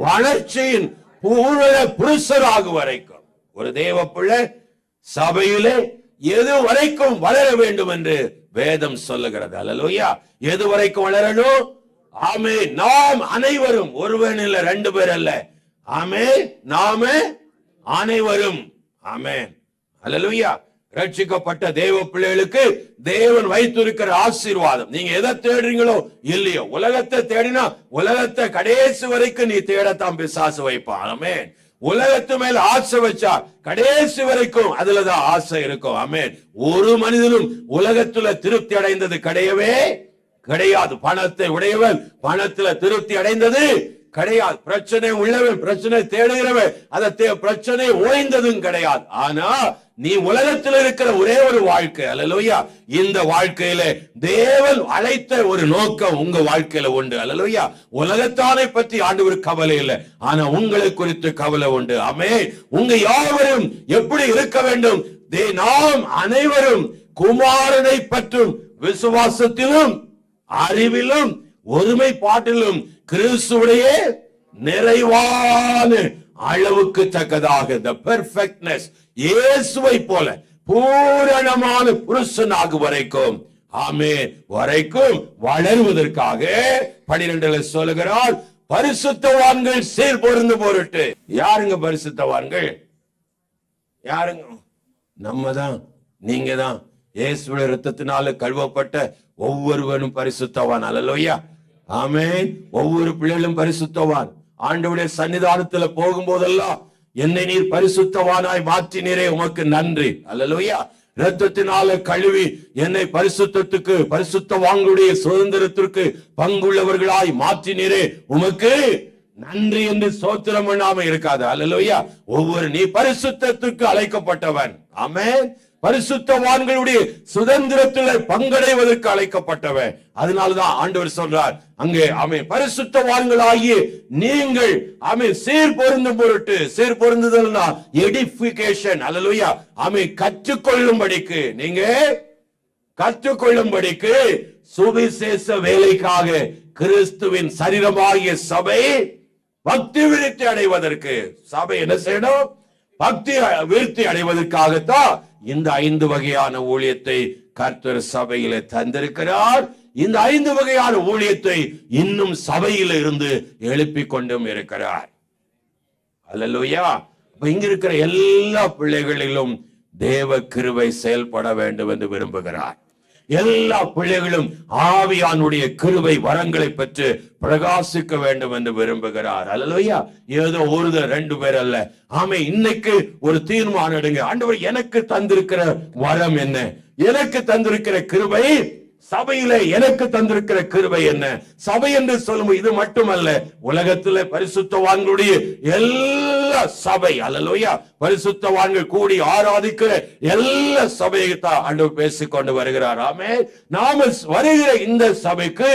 வளர்ச்சியின் பூரண புருஷராகும் வரைக்கும். ஒரு தேவ பிள்ளை சபையிலே எது வரைக்கும் வளர வேண்டும் என்று வேதம் சொல்லுகிறது. ஹல்லேலூயா. எது வரைக்கும் வளரணும்? ஆமே. நாம் அனைவரும், ஒருவன் இல்ல, 2 பேர் அல்ல. ஆமே. நாம அனைவரும். ஆமென். ஹல்லேலூயா. ரட்சிக்கப்பட்ட தேவ பிள்ளைகளுக்கு தேவன் வைத்திருக்கிற ஆசீர்வாதம், நீங்க எதை தேடுறீங்களோ இல்லையோ, உலகத்தை தேடினா உலகத்தை கடைசி வரைக்கும் நீ தேடத்தான் பிசாசு வைப்பான். ஆமென். உலகத்து மேல ஆசை வச்சா கடைசி வரைக்கும் அதுலதான் ஆசை இருக்கும். ஆமென். ஒரு மனிதனும் உலகத்துல திருப்தி அடைந்தது கிடையவே கிடையாது. பணத்தை உடையவன் பணத்துல திருப்தி அடைந்தது கிடையாது. பிரச்சனை உள்ளவன் பிரச்சனை தேடுகிறவன் அந்த பிரச்சனை ஓய்ந்ததும் கிடையாது. ஆனா நீ உலகத்தில் இருக்கிற ஒரே ஒரு வாழ்க்கை. ஹல்லேலூயா. இந்த வாழ்க்கையில தேவன் அழைத்த ஒரு நோக்கம் உங்க வாழ்க்கையில உண்டு. ஹல்லேலூயா. உலகத்தானை பற்றி ஆண்டவர் கவலை இல்லை, ஆனா உங்களை குறித்து கவலை உண்டு. ஆமென். உங்க யாவரும் எப்படி இருக்க வேண்டும்? நாம் அனைவரும் குமாரனை பற்றும் விசுவாசத்திலும் அறிவிலும் ஒருமைப்பாட்டிலும் கிறிஸ்துவுடைய நிறைவான அளவுக்கு தக்கதாக, the perfectness, இயேசுவை போல பூரணமான புருஷனாக வரைக்கும், ஆமென், வரைக்கும் வளருவதற்காக 12 சொல்லுகிறார், பரிசுத்தவான்கள் சீர் பொருந்து பொருட்டு. யாருங்க பரிசுத்தவான்கள்? யாருங்க? நம்ம தான், நீங்க தான். இயேசுவின் இரத்தத்தினால கழுவப்பட்ட ஒவ்வொருவனும் பரிசுத்தவான். ஹல்லேலூயா. ஆமென். ஒவ்வொரு பிள்ளைகளும் பரிசுத்தவான். ஆண்டவருடைய சன்னிதானத்துல போகும்போதெல்லாம் என்னை நீர் பரிசுத்தவானாய் மாற்றினீரே, உமக்கு நன்றி. ஹல்லேலூயா. இரத்தத்தினால கழுவி என்னை பரிசுத்தத்துக்கு, பரிசுத்தவான்களுடைய சுதந்திரத்திற்கு பங்குள்ளவர்களாய் மாற்றினீரே, உமக்கு நன்றி என்று ஸ்தோத்திரம் பண்ணாம இருக்காது. ஹல்லேலூயா. ஒவ்வொரு நீ பரிசுத்தத்துக்கு அழைக்கப்பட்டவன். ஆமென். பரிசுத்தவான்களுடைய சுதந்திரத்தில் பங்கடைவதற்கு அழைக்கப்பட்டவன். அதனாலதான் ஆண்டவர் சொல்றார் அங்கே, ஆமென், பரிசுத்தவான்களாகிய நீங்கள், ஆமென், சீர் பொருந்தும் பொருட்டு. சீர் பொருந்துதல்னா எடிஃபிகேஷன். ஹல்லேலூயா. ஆமென். கற்றுக்கொள்ளும்படிக்கு, நீங்க கற்றுக்கொள்ளும்படிக்கு சுவிசேஷ வேலைக்காக கிறிஸ்துவின் சரீரமாகிய சபை பக்தி விருத்தி அடைவதற்கு சபை என்ன செய்யணும்? பக்தி விருத்தி அடைவதற்காகத்தான் இந்த 5 வகையான ஊழியத்தை கர்த்தர் சபையில தந்திருக்கிறார். இந்த 5 வகையான ஊழியத்தை இன்னும் சபையில இருந்து எழுப்பிக் கொண்டும் இருக்கிறார். அல்லேலூயா. இங்க இருக்கிற எல்லா பிள்ளைகளிலும் தேவ கிருபை செயல்பட வேண்டும் என்று விரும்புகிறார். எல்லா பிள்ளைகளும் ஆவியானுடைய கிருபை வரங்களை பெற்று பிரகாசிக்க வேண்டும் என்று விரும்புகிறார். அல்லேலூயா. ஏதோ 1-2 பேர் அல்ல. ஆமே, இன்னைக்கு ஒரு தீர்மானம் எடுங்க. ஆண்டவர் எனக்கு தந்திருக்கிற வரம் என்ன? எனக்கு தந்திருக்கிற கிருபை, சபையில எனக்கு தந்திருக்கிற கிருபை என்ன? சபை என்று சொல்லும் இது மட்டுமல்ல, உலகத்துல பரிசுத்தவான்களுடைய எல்லா சபை, அல்லேலூயா, பரிசுத்தவான்கள் கூடி ஆராதிக்கிற எல்லா சபையை தான் ஆண்டவர் பேசிக்கொண்டு வருகிறார். ஆமென். நாம வருகிற இந்த சபைக்கு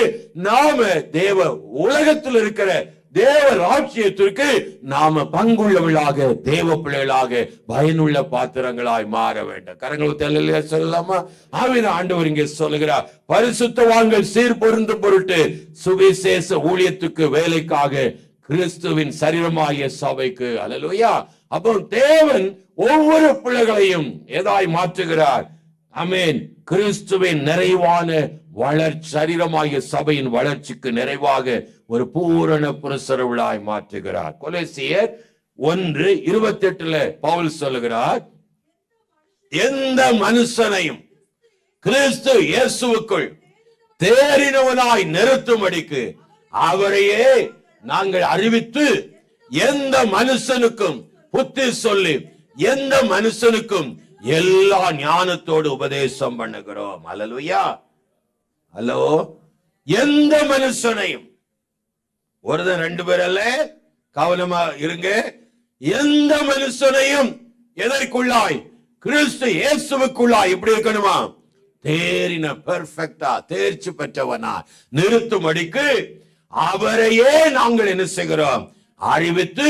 நாம தேவ உலகத்தில் இருக்கிற தேவ ராஜ்யத்திற்கு நாம பங்குள்ளவர்களாக, தேவ பிள்ளைகளாக, பயனுள்ள பாத்திரங்களாய் மாற வேண்டும். கரங்களை சொல்லலாமா? ஆவின ஆண்டவர் இங்கே சொல்லுகிறார், பரிசுத்தவான்கள் சீர்பொருந்தும் பொருட்டு சுவிசேஷ ஊழியத்துக்கு வேலைக்காக கிறிஸ்துவின் சரீரமாகிய சபைக்கு. அல்லேலூயா. அப்போ தேவன் ஒவ்வொரு பிள்ளைகளையும் எதாய் மாற்றுகிறார்? ஆமென். கிறிஸ்துவின் நிறைவான சரீரமாகிய சபையின் வளர்ச்சிக்கு நிறைவாக ஒரு பூரண புருஷர்களாய் மாற்றுகிறார். கொலோசியர் 1:28 பவுல் சொல்லுகிறார், எந்த மனுஷனையும் கிறிஸ்து இயேசுவுக்குள் தேறினவனாய் நிறுத்தும்படிக்கு அவரையே நாங்கள் அறிவித்து எந்த மனுஷனுக்கும் புத்தி சொல்லி எந்த மனுஷனுக்கும் எல்லா ஞானத்தோடு உபதேசம் பண்ணுகிறோம். அல்லேலூயா. ஹலோ. எந்த மனுஷனையும், 1-2 பேர் அல்ல, கவனமா இருங்க. எந்த மனுஷனையும் எதற்குள்ளாய்? கிறிஸ்து இயேசுவுக்குள்ளாய் எப்படி இருக்கணுமா? தேறின, பெர்ஃபெக்ட்டா, தேர்ச்சி பெற்றவனா நிறுத்தும்படிக்கு அவரையே நாங்கள் என்ன செய்கிறோம்? அறிவித்து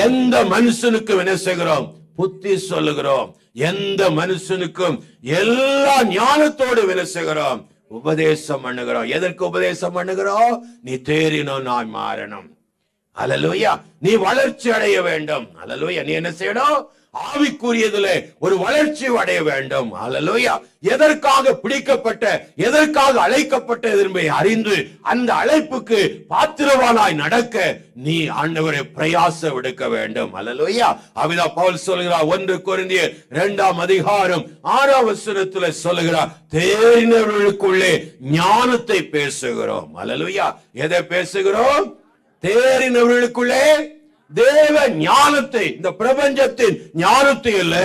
எந்த மனுஷனுக்கும் என்ன செய்கிறோம்? புத்தி சொல்லுகிறோம். எந்த மனுஷனுக்கும் எல்லா ஞானத்தோடு என்ன செய்கிறோம்? உபதேசம் பண்ணுகிறோம். எதற்கு உபதேசம் பண்ணுகிறோம்? நீ தேறினோம், நான் மாறணும். அல்லேலூயா. நீ வளர்ச்சி அடைய வேண்டும். அல்லேலூயா. நீ என்ன செய்யணும்? ஆவிக்குரியதுல ஒரு வளர்ச்சி அடைய வேண்டும். அல்லேலூயா. எதற்காக பிடிக்கப்பட்ட, எதற்காக அழைக்கப்பட்ட என்பதை அறிந்து அந்த அழைப்புக்கு பாத்திரவானாய் நடக்க நீ ஆண்டவரை பிரயாசம் எடுக்க வேண்டும். அல்லேலூயா. அவிதா பவுல் சொல்கிறார், 1 கொரிந்தியர் 2:6 சொல்லுகிறார், தேறினவர்களுக்குள்ளே ஞானத்தை பேசுகிறோம். அல்லேலூயா. எதை பேசுகிறோம்? தேறினவர்களுக்குள்ளே தேவ ஞானத்தை, இந்த பிரபஞ்சத்தின் ஞானத்தை அல்ல,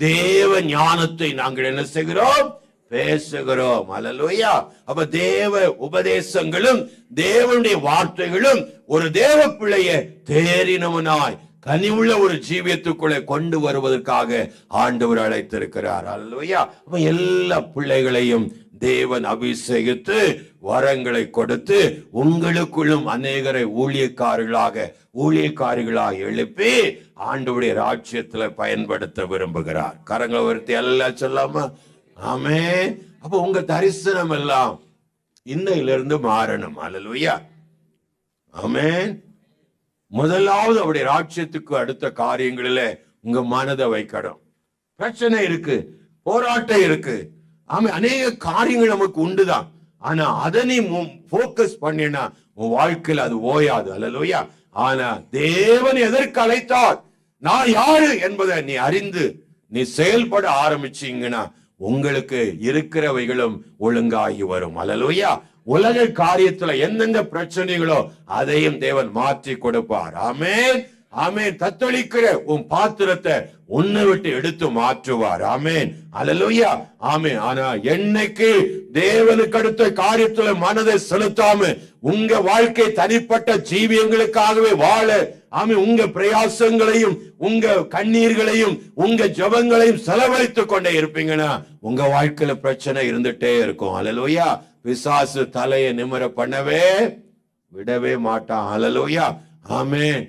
தேவ ஞானத்தை நாங்கள் என்ன செய்கிறோம்? பேசுகிறோம். அல்லேலூயா. அப்ப தேவ உபதேசங்களும் தேவனுடைய வார்த்தைகளும் ஒரு தேவ பிள்ளையை தேறினவனாய் கனிவுள்ள ஒரு ஜீவியத்துக்குள்ளே கொண்டு வருவதற்காக ஆண்டவர் அழைத்திருக்கிறார். அல்லேலூயா. அப்ப எல்லா பிள்ளைகளையும் தேவன் அபிஷேகித்து வரங்களை கொடுத்து உங்களுக்குள்ளும் அநேகரை ஊழியக்காரிகளாக எழுப்பி ஆண்டவருடைய ராஜ்யத்துல பயன்படுத்த விரும்புகிறார். கரங்களை உயர்த்தி எல்லாம் சொல்லாமா? ஆமென். அப்ப உங்க தரிசனம் எல்லாம் இன்னையிலிருந்து மாறணும். அல்லேலூயா. ஆமென். முதலாவது அவருடைய ராஜ்யத்துக்கு அடுத்த காரியங்களில உங்க மனதை வைக்கணும். பிரச்சனை இருக்கு, போராட்டம் இருக்கு, ஆமா, அநேக காரியங்கள் நமக்கு உண்டுதான். ஆனா அதை நீ போக்கஸ் பண்ணினா உன் வாழ்க்கையில் அது ஓயாது. அல்லேலூயா. ஆனா தேவன் எதற்கு அழைத்தார், நான் யாரு என்பதை நீ அறிந்து நீ செயல்பட ஆரம்பிச்சீங்கன்னா உங்களுக்கு இருக்கிறவைகளும் ஒழுங்காகி வரும். அல்லேலூயா. உலக காரியத்துல எந்தெந்த பிரச்சனைகளோ அதையும் தேவன் மாற்றி கொடுப்பார். ஆமென். ஆமென். தத்தளிக்கிற உன் பாத்திரத்தை உன்னை விட்டு எடுத்து மாற்றுவார். ஆமென். அல்லேலூயா. ஆமென். ஆனா என்னைக்கு தேவனுக்கு அடுத்த காரியத்துல மனதை செலுத்தாம உங்க வாழ்க்கை தனிப்பட்ட ஜீவியங்களுக்காகவே வாழ, ஆமென், உங்க பிரயாசங்களையும் உங்க கண்ணீர்களையும் உங்க ஜெபங்களையும் செலவழித்துக் கொண்டே இருப்பீங்கன்னா உங்க வாழ்க்கையில பிரச்சனை இருந்துட்டே இருக்கும். அல்லேலூயா. பிசாசு தலையை நிமிர பண்ணவே விடவே மாட்டான். அல்லேலூயா. ஆமென்.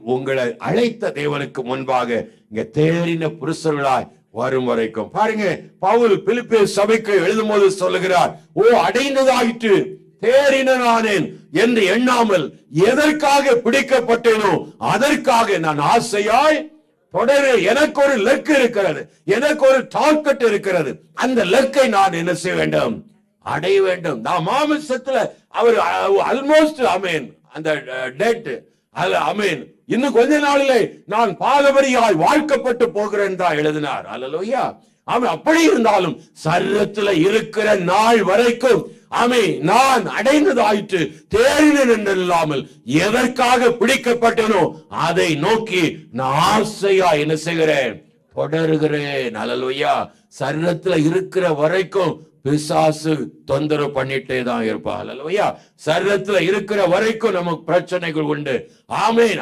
உங்களை அழைத்த தேவனுக்கு முன்பாக இங்க தேறின புருஷர்களாய் வரும் வரைக்கும் பாருங்க. பவுல் பிலிப்பியர் சபைக்கு எழுதும் போது சொல்லுகிறார், ஓ அடைந்ததாயிற்று, தேறினானேன் என்று எண்ணாமல் எதற்காக பிடிக்கப்பட்டேனோ அதற்காக நான் ஆசையாய் தொடர. எனக்கு ஒரு லக்கு இருக்கிறது, எனக்கு ஒரு டார்கெட் இருக்கிறது. அந்த லக்கை நான் என்ன செய்ய வேண்டும்? அடைய வேண்டும். நான் மாமிசத்துல அவர் ஆல்மோஸ்ட் அந்த டெட் இன்னும் கொஞ்ச நாளிலே நான் பாதபடியாய் வாழ்க்கப்பட்டு போகிறேன் தான் எழுதினார். அல்லேலூயா. அப்படி இருந்தாலும் சரீரத்துல இருக்கிற நாள் வரைக்கும் நான் அடைந்ததாயிற்று, தேறினேன் என்று இல்லாமல் எதற்காக பிடிக்கப்பட்டனோ அதை நோக்கி நான் ஆசையா என்ன செய்கிறேன்? தொடர்கிறேன். அல்லேலூயா. சரீரத்துல இருக்கிற வரைக்கும் பிசாசு தொந்தரவு பண்ணிட்டே தான் இருப்பா. அல்லேலூயா. சரீரத்துல இருக்கிற வரைக்கும் நமக்கு பிரச்சனைகள் உண்டு.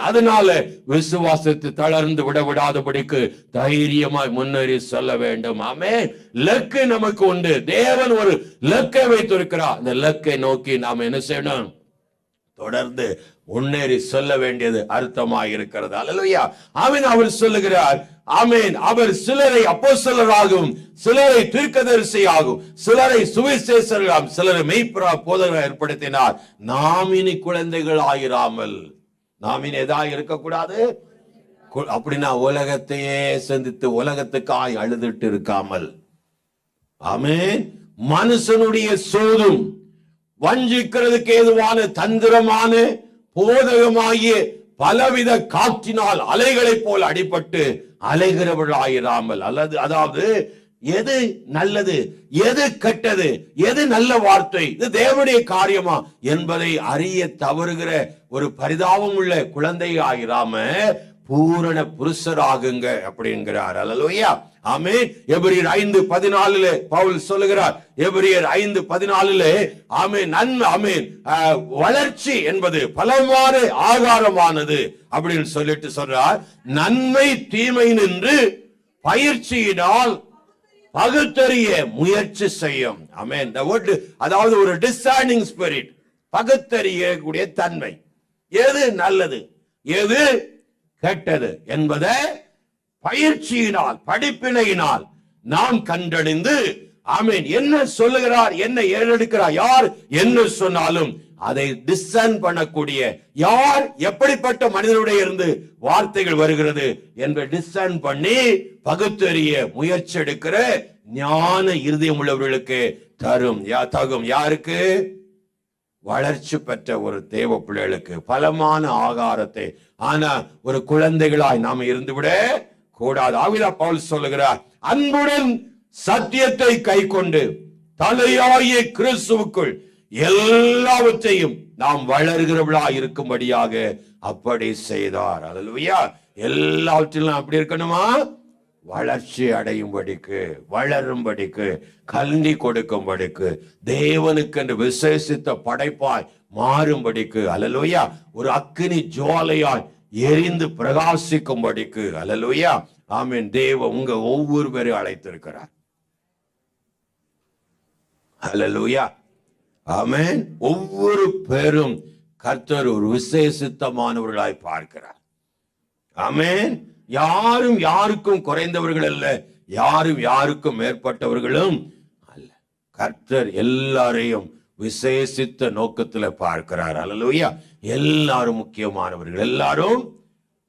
அதனால விசுவாசத்தை தளர்ந்து விடாதபடிக்கு தைரியமாய் முன்னேறி சொல்ல வேண்டும். லக்கு நமக்கு உண்டு. தேவன் ஒரு லக்கை வைத்திருக்கிறார். அந்த லக்கை நோக்கி நாம் என்ன செய்யணும்? தொடர்ந்து முன்னேறி சொல்ல வேண்டியது அர்த்தமாக இருக்கிறது. அல்லேலூயா. அவர் சொல்லுகிறார், அவர் சிலரை அப்போஸ்தலராகவும் சிலரை தீர்க்கதரிசியாகவும் சிலரை சுவிசேஷர்களாகவும் சிலரை மெய்ப்பரா போதகராக ஏற்படுத்தினார். நாம் இனி குழந்தைகள் ஆயிராமல், நாம் இனி எதா இருக்கக்கூடாது? அப்படின்னா உலகத்தையே சந்தித்து உலகத்துக்காய் அழுதுட்டு இருக்காமல், மனுஷனுடைய சோதும் வஞ்சிக்கிறதுக்கு ஏதுவான தந்திரமான போதகமாகிய பலவித காற்றினால் அலைகளைப் போல் அடிபட்டு அலைகிறவர்களாயிராமல், அதாவது எது நல்லது, எது கெட்டது, எது நல்ல வார்த்தை, இது தேவனுடைய காரியமா என்பதை அறிய தவறுகிற ஒரு பரிதாபம் உள்ள குழந்தை ஆகிராம பூரண புருஷராகுங்க அப்படிங்கிறார். அல்லேலூயா. எபிரியர் 5:14 பவுல் சொல்லுகிறார். எபிரியர் 5:14 வளர்ச்சி என்பது பலமான ஆகாரமானது அப்படின்னு சொல்லிட்டு சொல்றார். நன்மை தீமை நின்று பயிற்சியினால் பகுத்தறிய முயற்சி செய்யும். அதாவது ஒரு டிசைனிங் ஸ்பிரிட், பகுத்தறியக்கூடிய தன்மை, எது நல்லது எது கெட்டது என்பதை பயிற்சியினால் படிப்பினையினால் நாம் கண்டறிந்து என்ன சொல்லுகிறார், என்ன ஏறெடுக்கிறார், யார் என்ன சொன்னாலும் அதை டிசைன் பண்ணக்கூடிய, யார் எப்படிப்பட்ட மனிதனுடைய இருந்து வார்த்தைகள் வருகிறது என்பதை டிசைன் பண்ணி பகுத்தறிய முயற்சி எடுக்கிற ஞான இருதயம் உள்ளவர்களுக்கு தகும். யாருக்கு? வளர்ச்சி பெற்ற ஒரு தேவ பிள்ளைகளுக்கு பலமான ஆகாரத்தை. ஆனா ஒரு குழந்தைகளாய் நாம இருந்துவிட கூடாது. பவுல் சொல்லுகிறார், அன்புடன் சத்தியத்தை கை கொண்டு தலையாய கிறிஸ்துவுக்குள் எல்லாவற்றையும் நாம் வளர்கிறவளா இருக்கும்படியாக அப்படி செய்தார். அல்லேலூயா. எல்லாவற்றிலும் அப்படி இருக்கணுமா? வளர்ச்சி அடையும்படிக்கு, வளரும்படிக்கு, கல்வி கொடுக்கும்படிக்கு, தேவனுக்கு என்று விசேஷித்த படைப்பாய் மாறும்படிக்கு, அல்லேலூயா, ஒரு அக்கினி ஜுவாலையாய் எரிந்து பிரகாசிக்கும்படிக்கு, அல்லேலூயா. தேவன் உங்க ஒவ்வொரு பேரையும் அழைத்திருக்கிறார். அல்லேலூயா. ஒவ்வொரு பேரும் கர்த்தர் ஒரு விசேஷித்தமானவர்களாய் பார்க்கிறார். யாரும் யாருக்கும் குறைந்தவர்கள் அல்ல, யாரும் யாருக்கும் மேற்பட்டவர்களும் அல்ல. கர்த்தர் எல்லாரையும் விசேஷித்த நோக்கத்துல பார்க்கிறார். அல்லேலூயா. எல்லாரும் முக்கியமானவர்கள், எல்லாரும்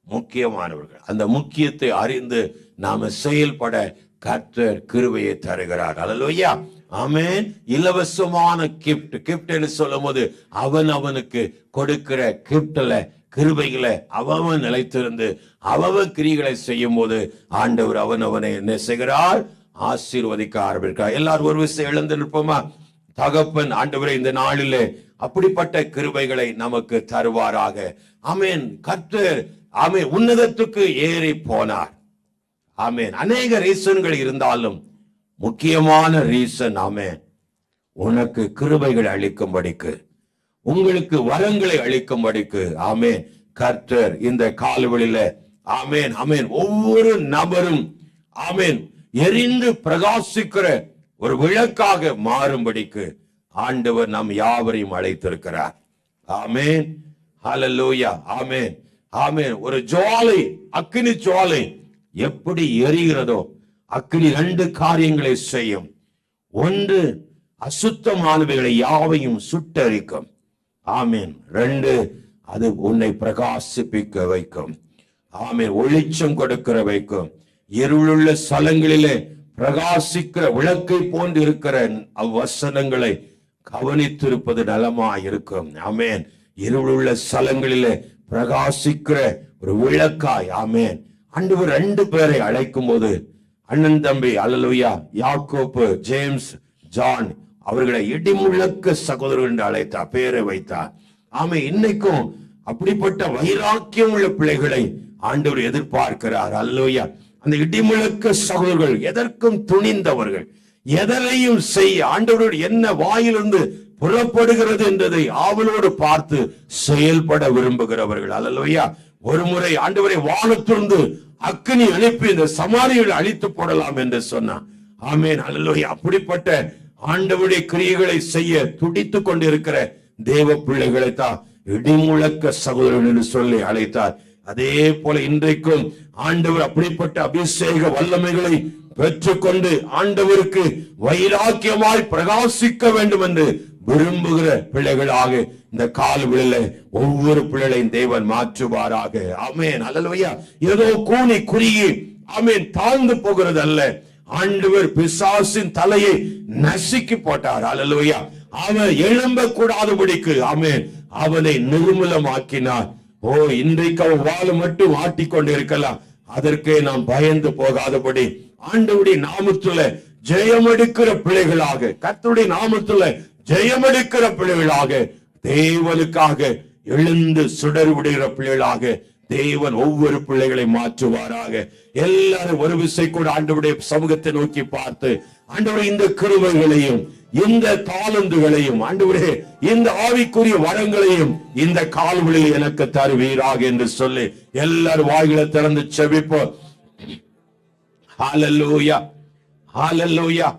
முக்கியமானவர்கள். அந்த முக்கியத்தை அறிந்து நாம செயல்பட கர்த்தர் கிருபையை தருகிறார். அல்லேலூயா. இலவசமான கிஃப்ட் என்று சொல்லும் போது அவனுக்கு கொடுக்கிற கிஃப்ட்ல கிருபைகளை அவன் நிலைத்திருந்து அவன் கிரிகளை செய்யும் போது ஆண்டவர் அவனை என்ன செய்கிறார்? ஆசீர்வதிக்க ஆரம்பிக்கிறார். எல்லாரும் ஒரு விஷயம் எழுந்து நிற்போமா? தகப்பன் ஆண்டவரை இந்த நாளிலே அப்படிப்பட்ட கிருபைகளை நமக்கு தருவாராக. கர்த்தர் உன்னதத்துக்கு ஏறி போனார். அநேக ரீசன்கள் இருந்தாலும் முக்கியமான ரீசன் உனக்கு கிருபைகளை அளிக்கும்படிக்கு, உங்களுக்கு வரங்களை அளிக்கும்படிக்கு கர்த்தர் இந்த காலவெளியில ஒவ்வொரு நபரும் எரிந்து பிரகாசிக்கிற ஒரு விளக்காக மாறும்படிக்கு ஆண்டவர் நம் யாவரையும் அழைத்திருக்கிறார். ஹல்லேலூயா. ஒரு ஜுவாலை, அக்கினி ஜுவாலை எப்படி எரிகிறதோ அக்கினி 2 காரியங்களை செய்யும். ஒன்று அசுத்தமானவைகளை யாவையும் சுட்டரிக்கும். ஆமேன். 2, அது உன்னை பிரகாசிப்பிக்க வைக்கும். ஆமேன். ஒளிச்சம் கொடுக்கிற வைக்கும். இருளுள்ள ஸ்தலங்களிலே பிரகாசிக்கிற விளக்கை போன்று இருக்கிற அவ்வசனங்களை கவனித்திருப்பது நலமாயிருக்கும். ஆமேன். இருளுள்ள ஸ்தலங்களிலே பிரகாசிக்கிற ஒரு விளக்காய். ஆமேன். ஆண்டவர் 2 பேரை அழைக்கும் போது, அண்ணன் தம்பி அல்லேலூயா, யாக்கோப்பு, ஜேம்ஸ், ஜான் அவர்களை இடிமுழக்க சகோதரர்கள் என்று அழைத்தார், பேரை வைத்தார். ஆமே, இன்னைக்கும் அப்படிப்பட்ட வைராக்கியம் உள்ள பிள்ளைகளை ஆண்டவர் எதிர்பார்க்கிறார். அல்லேலூயா. அந்த இடிமுழக்க சகோதரர்கள் எதற்கும் துணிந்தவர்கள், எதனையும் செய்ய ஆண்டவரோடு என்ன வாயிலிருந்து புறப்படுகிறது என்றதை ஆவலோடு பார்த்து செயல்பட விரும்புகிறவர்கள். அல்லேலூயா. ஒரு முறை ஆண்டவரை வானத்திலிருந்து அக்கினி அனுப்பி இந்த சமாரியை அழித்து போடலாம் என்று சொன்னார். ஆமேன். அல்லேலூயா. அப்படிப்பட்ட ஆண்டவருடைய கிரியைகளை செய்ய துடித்துக் கொண்டிருக்கிற தேவ பிள்ளைகளை தான் இடிமுழக்க சகோதரன் என்று சொல்லி அழைத்தார். அதே போல இன்றைக்கும் ஆண்டவர் அப்படிப்பட்ட அபிஷேக வல்லமைகளை பெற்றுக்கொண்டு ஆண்டவருக்கு வைராக்கியமாய் பிரகாசிக்க வேண்டும் என்று விரும்புகிற பிள்ளைகளாக இந்த காலவெளியில ஒவ்வொரு பிள்ளைகளையும் தேவன் மாற்றுவாராக. ஆமேன். அல்லேலூயா. ஏதோ கூனி குறுகி ஆமேன் தாழ்ந்து போகிறது அல்ல. ஆண்டவர் பிசாசின் தலையை நசுக்கி போட்டார். அல்லேலூயா. அவன் எழும்ப கூடாதபடிக்கு ஆமேன் அவனை நிர்மூலமாக்கினார். ஓ, இன்றைக்கு அவன் வாழ மட்டும் ஆட்டிக்கொண்டு இருக்கலாம். அதற்கே நாம் பயந்து போகாதபடி ஆண்டவருடைய நாமத்துல ஜெயமெடுக்கிற பிள்ளைகளாக, கர்த்தருடைய நாமத்துல ஜெயமெடுக்கிற பிள்ளைகளாக, தேவனுக்காக எழுந்து சுடர் விடுகிற பிள்ளைகளாக தேவன் ஒவ்வொரு பிள்ளைகளை மாற்றுவாராக. எல்லாரும் ஒரு விசை கூட ஆண்டவருடைய சமூகத்தை நோக்கி பார்த்து, ஆண்டவரே இந்த கிருபைகளையும் இந்த தாளந்துகளையும் ஆண்டவரே இந்த ஆவிக்குரிய வரங்களையும் இந்த கால்களில் எனக்கு தருவீராக என்று சொல்லி எல்லாரும் வாய்களை திறந்து செபிப்போம். ஹல்லேலூயா, ஹல்லேலூயா.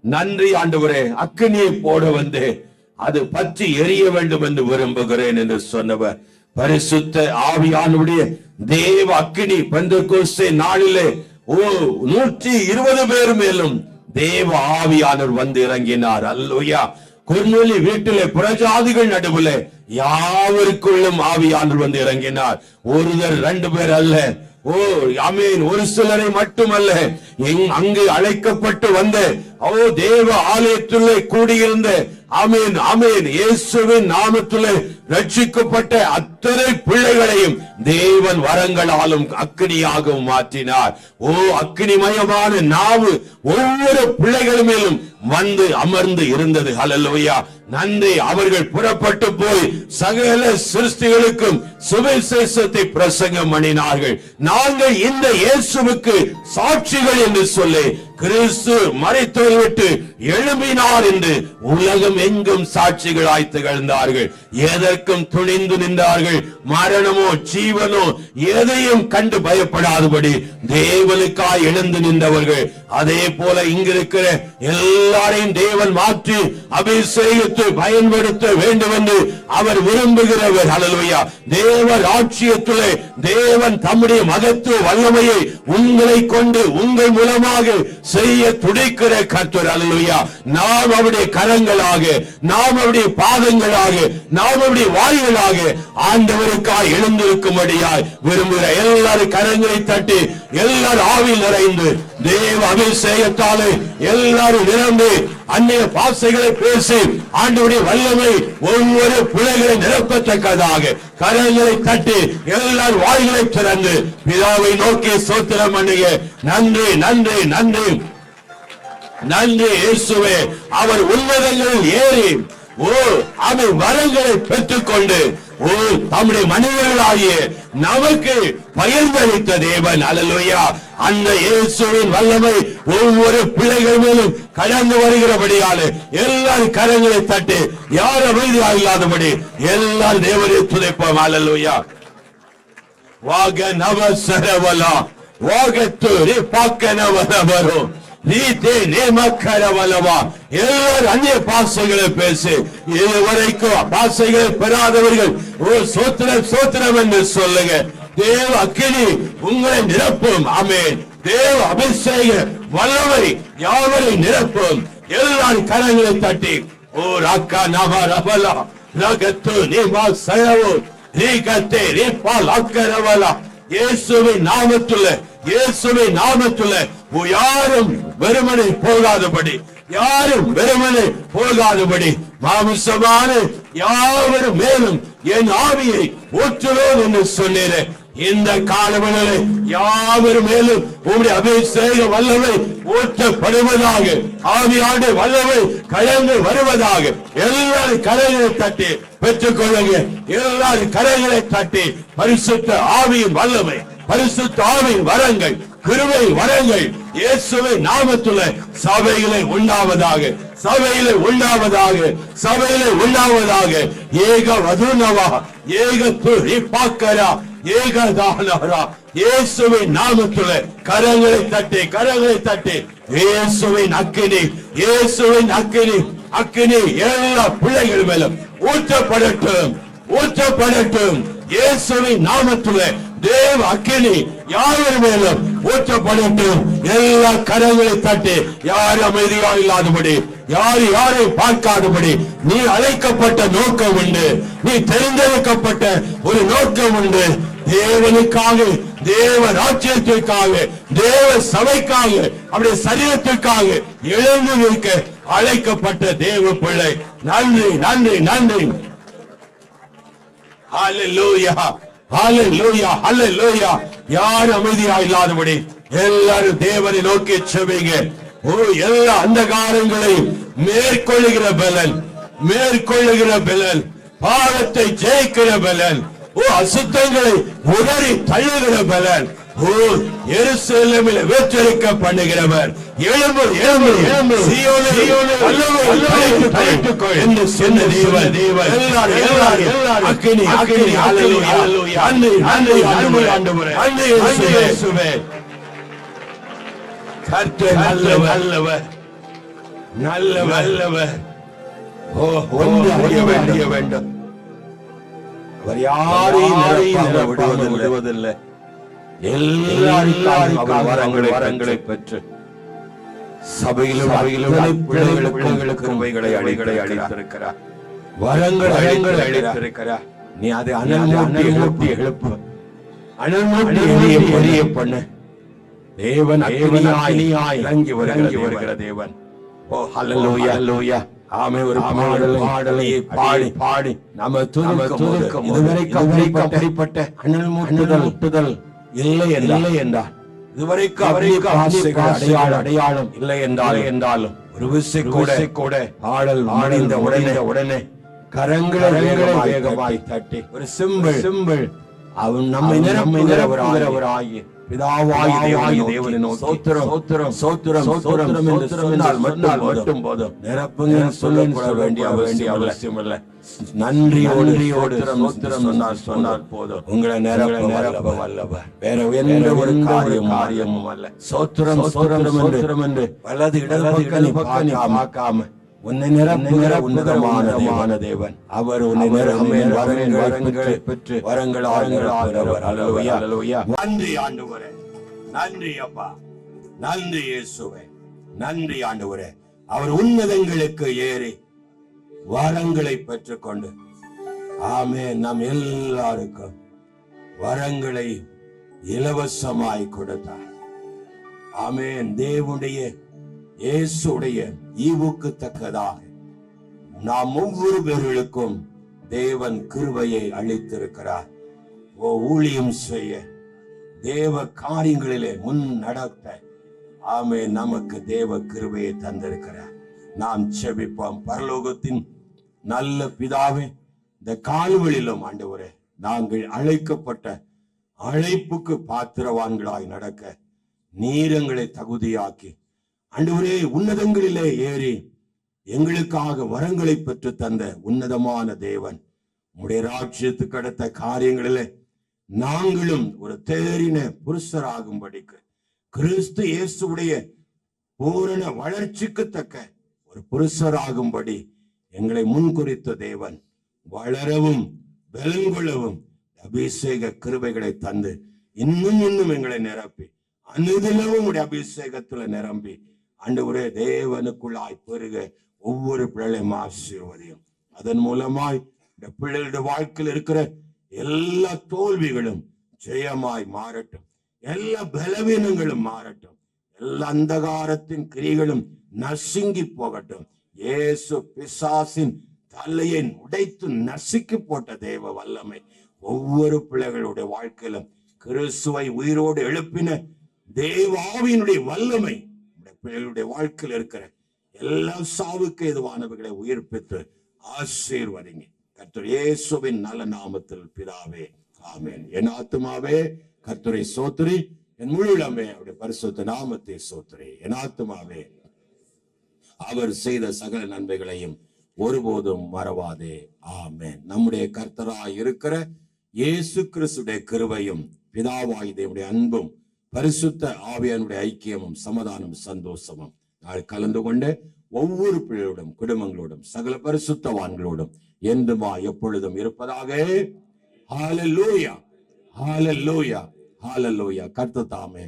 நன்றி ஆண்டவரே. அக்கினியை போட வந்து அது பற்றி எரிய வேண்டும் என்று விரும்புகிறேன் என்று சொன்னவர் பரிசுத்த ஆவியானுடைய தேவ அக்கினி பெந்தெகோஸ்தே நாளிலே 120 பேர் மேலும் தேவ ஆவியானவர் வந்து இறங்கினார். அல்லேலூயா. கொர்நேலியு வீட்டிலே புறஜாதிகள் நடுவில் யாவருக்குள்ளும் ஆவியானவர் வந்து இறங்கினார். ஒருவர் 2 பேர் அல்ல. ஓ ஆமேன். ஒரு சிலரை மட்டுமல்ல, அங்கு அழைக்கப்பட்டு வந்த தேவ ஆலயத்திலே கூடியிருந்த ஆமேன் ஆமேன் இயேசுவின் நாமத்திலே ரட்சிக்கப்பட்ட அத்தனை பிள்ளைகளையும் தேவன் வரங்களாலும் அக்கினியாகவும் மாற்றினார். ஓ, அக்கினிமயமான நாவு ஒவ்வொரு பிள்ளைகள் மேலும் வந்து அமர்ந்து இருந்தது. ஹல்லேலூயா. நன்றி. அவர்கள் புறப்பட்டு போய் சகல சிருஷ்டிகளுக்கும் சுவிசேஷத்தை பிரசங்கம் பண்ணினார்கள். நாங்கள் இந்த இயேசுவுக்கு சாட்சிகள் என்று சொல்லி கிறிஸ்து மரித்தோரை விட்டு எழும்பினார் என்று உலகம் எங்கும் சாட்சிகளாய் திகழ்ந்தார்கள். எதற்கும் துணிந்து நின்றார்கள். மரணமோ ஜீவனோ எதையும் கண்டு பயப்படாதபடி தேவனுக்காய் எழுந்து நின்றவர்கள். அதே போல இங்கிருக்கிற எல்லாரையும் தேவன் மாற்றி அபிஷேகித்து பயன்படுத்த வேண்டும் என்று அவர் விரும்புகிறவர். ஹல்லேலூயா. தேவ ராஜ்யத்திலே தேவன் தம்முடைய மகத்துவ வல்லமையை உங்களை கொண்டு உங்கள் மூலமாக செய்ய துடிக்கிற கர்த்தர். அல்லேலூயா. நாம் அவருடைய கரங்களாக, நாம் அவருடைய பாதங்களாக, நாம் அவருடைய வாய்களாக ஆண்டவருக்காய் எழுந்திருக்கும்படியாய் விரும்புகிற எல்லாரும் கரங்களை தட்டி எல்லாரும் ஆவியில் நிறைந்து தேவ அபிஷேகத்தாலே எல்லாரும் நிரம்பி அந்நிய பாஷைகளை பேசி ஆண்டவருடைய வல்லமை ஒவ்வொரு பிள்ளைகளை நிரப்பத்தக்கதாக கரங்களை தட்டி எல்லாரும் வாய்களை திறந்து பிதாவை நோக்கி ஸ்தோத்திரம் பண்ணுங்க. நன்றி, நன்றி, நன்றி, நன்றி இயேசுவே. அவர் உன்னதங்களில் ஏறி அவன் வரங்களை பெற்றுக்கொண்டு தம்முடைய மனிதர்களாகிய நமக்கு பகிர்ந்தளித்த தேவன். அல்லேலூயா. அந்த இயேசுவின் வல்லமை ஒவ்வொரு பிள்ளைகள் மேலும் கடந்து வருகிறபடியாலே எல்லாரும் கரங்களை தட்டி யார் அமைதியாக இல்லாதபடி எல்லாரும் தேவனை துதிப்போம். அல்லேலூயா. வாக நவ சரவலா வாகத்து பாக்கனவரும் எல்லாரும் அந்நிய பாஷைகளை பேசி இதுவரைக்கும் பாஷைகளை பெறாதவர்கள் சோத்திரம் சோத்திரம் என்று சொல்லுங்க. தேவ அக்கினி உங்களை நிரப்பும். ஆமென். தேவ அபிஷேக வல்லமை யாவரை நிரப்பும். எல்லாரும் கரங்களை தட்டி ஓ ராக்கா நவ ரபலா ரகத்து நீமா சயவு ரீகத்தே ரீபால் அக்கரவலா இயேசுவின் நாமத்திலே இயேசுவின் நாமத்திலே யாரும் வெறுமனே போகாதபடி யாரும் வெறுமனே போகாதபடி மாமிசமான யாவரும் மேலும் என் ஆவியை ஊற்றுவேன் என்று சொன்னேன். இந்த காலவெளியிலே யாவரும் மேலும் உங்களுடைய அபிஷேக வல்லமை ஊற்றப்படுவதாக, ஆவியாண்டு வல்லமை கலந்து வருவதாக. எல்லாரும் கரைகளை தட்டி பெற்றுக் கொள்ளுங்க. எல்லாரும் கரைகளை தட்டி பரிசுத்த ஆவியின் வல்லமை, பரிசுத்த ஆவியின் வரங்கள், கிருபை வரங்கள் இயேசுவின் நாமத்திலே சபையிலே உண்டாவதாக, சபையிலே உண்டாவதாக, சபையிலே உண்டாவதாக. ஏக வதுனவா ஏக துரிபாக்கரா ஏகதானரா இயேசுவின் நாமத்திலே கரங்களை தட்டி கரங்களை தட்டி இயேசுவின் அக்கினி, இயேசுவின் அக்கினி, அக்கினி எல்லா பிள்ளைகள் மேலும் ஊற்றப்படட்டும், ஊற்றப்படட்டும். இயேசுவின் நாமத்திலே தேவ அக்கினி யார் மேலும் ஊற்றப்படட்டும். எல்லா கரங்களை தட்டி யார் அமைதியா இல்லாதபடி, யார் யாரை பார்க்காதபடி. நீ அழைக்கப்பட்ட நோக்கம் உண்டு, நீ தெரிந்தெடுக்கப்பட்ட ஒரு நோக்கம் உண்டு. தேவனுக்காக, தேவ ராஜ்யத்திற்காக, தேவ சபைக்காக, அவருடைய சரீரத்திற்காக எழுந்து நிற்க அழைக்கப்பட்ட தேவ பிள்ளை. நன்றி நன்றி நன்றி. ஹல்லேலூயா ஹல்லேலூயா ஹல்லேலூயா. யார் அமைதியா இல்லாதபடி எல்லாரும் தேவனை நோக்கி செபிங்க. ஓ எல்லா அந்தகாரங்களை மேற்கொள்ளுகிற பலன், மேற்கொள்ளுகிற பலன், பாவத்தை ஜெயிக்கிற பலன், ஓ அசுத்தங்களை உதறி தள்ளுகிற பலன், ஓ எருசலேமில் வெற்றிருக்க பண்ணுகிறவர். எழும்பு எழும்பு எழும்பு சீயோனில் அழைத்துக்கொள் என்று சொன்ன தேவன். எல்லாரும் எல்லாரும் எல்லாரும் அக்கினி அக்கினி. ஹல்லேலூயா ஹல்லேலூயா. நன்றி நன்றி ஆண்டவரே, நன்றி இயேசுவே. கர்த்தர் நல்லவர் நல்லவர் நல்லவர் நல்லவர். ஓ ஒன்று அறிய வேண்டும், அவர் யாரையும் நிரப்பாமல் விடுவதில்லை. எல்லாருக்கும் வரங்களை பெற்று சபையிலும் பிள்ளைகளுக்கு கிருபைகளை அளித்திருக்கிறார், வரங்களை அளித்திருக்கிறார். நீ அதை அனல் மூட்டி எழுப்பு, அனல் மூட்டி எரிய பண்ணு. தேவன் அக்கினியாய் இறங்கி வருகிற தேவன். ஓ ஹல்லேலூயா ஹல்லேலூயா. ஆமே. ஒரு பாடலை பாடி பாடி நம்ம துதிக்கும். இதுவரைக்கும் அப்படிப்பட்ட அனல் மூட்டுதல் இல்லை என்றால், இதுவரைக்கும் அடையாளம் இல்லை என்றாலும் ஒரு விசை கூட பாடல் மணிந்த உடனே கரங்களை வேகமாய் தட்டி ஒரு சிம்பிள் அவன் நம்மை நிரப்புகிறவராகிய பிதாவாகிய தேவனை நோக்கி சோத்திரம் சோத்திரம் சோத்திரம் சோத்திரம் என்று சொன்னால் மட்டும் போதும். நிரப்புங்க சொல்ல வேண்டிய அவசியம் இல்லை. நன்றியோடு சொன்னால் போதும். உங்களை நிரப்ப வல்லவர். வேற எந்த ஒரு காரியமும் அல்ல. சோத்திரம் சோத்திரம் என்று வலது இடது பக்கம் பார்க்காம உன்னை நிரப்புகிற உன்னதமான தேவன். அவர் உன்னை வரங்களை பெற்று வரங்கள் ஹல்லேலூயா. நன்றி ஆண்டவரே, நன்றி அப்பா, நன்றி இயேசுவே, நன்றி ஆண்டவரே. அவர் உன்னதங்களுக்கு ஏறி வரங்களை பெற்றுக்கொண்டு ஆமென் நம் எல்லாருக்கும் வரங்களை இலவசமாய் கொடுத்தார். ஆமென். தேவனுடைய இயேசுடைய ஈவுக்கு தக்கதாக நாம் ஒவ்வொரு பேர்களுக்கும் தேவன் கிருபையை அளித்திருக்கிறார். ஊழியம் செய்ய, தேவ காரியங்களிலே முன் நடத்த ஆமென் நமக்கு தேவ கிருபையை தந்திருக்கிறார். நாம் செபிப்போம். பரலோகத்தின் நல்ல பிதாவே, இந்த கால்வெளியிலும் ஆண்டவரே நாங்கள் அழைக்கப்பட்ட அழைப்புக்கு பாத்திரவான்களாய் நடக்க நீரங்களை தகுதியாக்கி ஆண்டவரே உன்னதங்களிலே ஏறி எங்களுக்காக வரங்களை பெற்று தந்த உன்னதமான தேவன், உம்முடைய ராஜ்யத்துக்கு அடுத்த காரியங்களிலே நாங்களும் ஒரு தேறின புருஷராகும்படிக்கு கிறிஸ்து இயேசுடைய பூரண வளர்ச்சிக்கு தக்க ஒரு புருஷராகும்படி எங்களை முன்குறித்த தேவன் வளரவும் பலங்கொள்ளவும் அபிஷேக கிருபைகளை தந்து இன்னும் எங்களை நிரப்பி அனுதினமும் உடைய அபிஷேகத்துல நிரம்பி ஆண்டவரே தேவனுக்குள்ளாய் பெருக ஒவ்வொரு பிள்ளையும் ஆசீர்வதியும். அதன் மூலமாய் இந்த பிள்ளைகளுடைய வாழ்க்கையில் இருக்கிற எல்லா தோல்விகளும் ஜெயமாய் மாறட்டும், எல்லா பலவீனங்களும் மாறட்டும், எல்லா அந்தகாரத்தின் கிரிகளும் நசுங்கி போகட்டும். இயேசு பிசாசின் தலையை உடைத்து நசுக்கி போட்ட தேவ வல்லமை ஒவ்வொரு பிள்ளைகளுடைய வாழ்க்கையிலும் கிறிஸ்துவை உயிரோடு எழுப்பின தேவாவினுடைய வல்லமை பிள்ளைகளுடைய வாழ்க்கையில் இருக்கிற எல்லா சாவுக்கு எதுவானவர்களை உயிர்ப்பித்து ஆசீர்வதிங்க. கர்த்தர் இயேசுவின் நல்ல நாமத்தில் பிதாவே, ஆமென். என் ஆத்துமாவே கர்த்தரை சோத்திரி, என் முழு உள்ளமே அவருடைய பரிசுத்த நாமத்தை சோத்திரி. என் ஆத்துமாவே அவர் செய்த சகல நன்மைகளையும் ஒருபோதும் மறவாதே, ஆமென். நம்முடைய கர்த்தராய் இருக்கிற இயேசு கிறிஸ்துடைய கிருபையும் பிதாவாய் தேவனுடைய அன்பும் பரிசுத்த ஆவியானுடைய ஐக்கியமும் சமாதானம் சந்தோஷமும் நாள் கலந்து கொண்டு ஒவ்வொரு பிள்ளையோடும் குடும்பங்களோடும் சகல பரிசுத்தவான்களோடும் என்றுமா எப்பொழுதும் இருப்பதாக. ஹல்லேலூயா, ஹல்லேலூயா, ஹல்லேலூயா. கர்த்தர் தாமே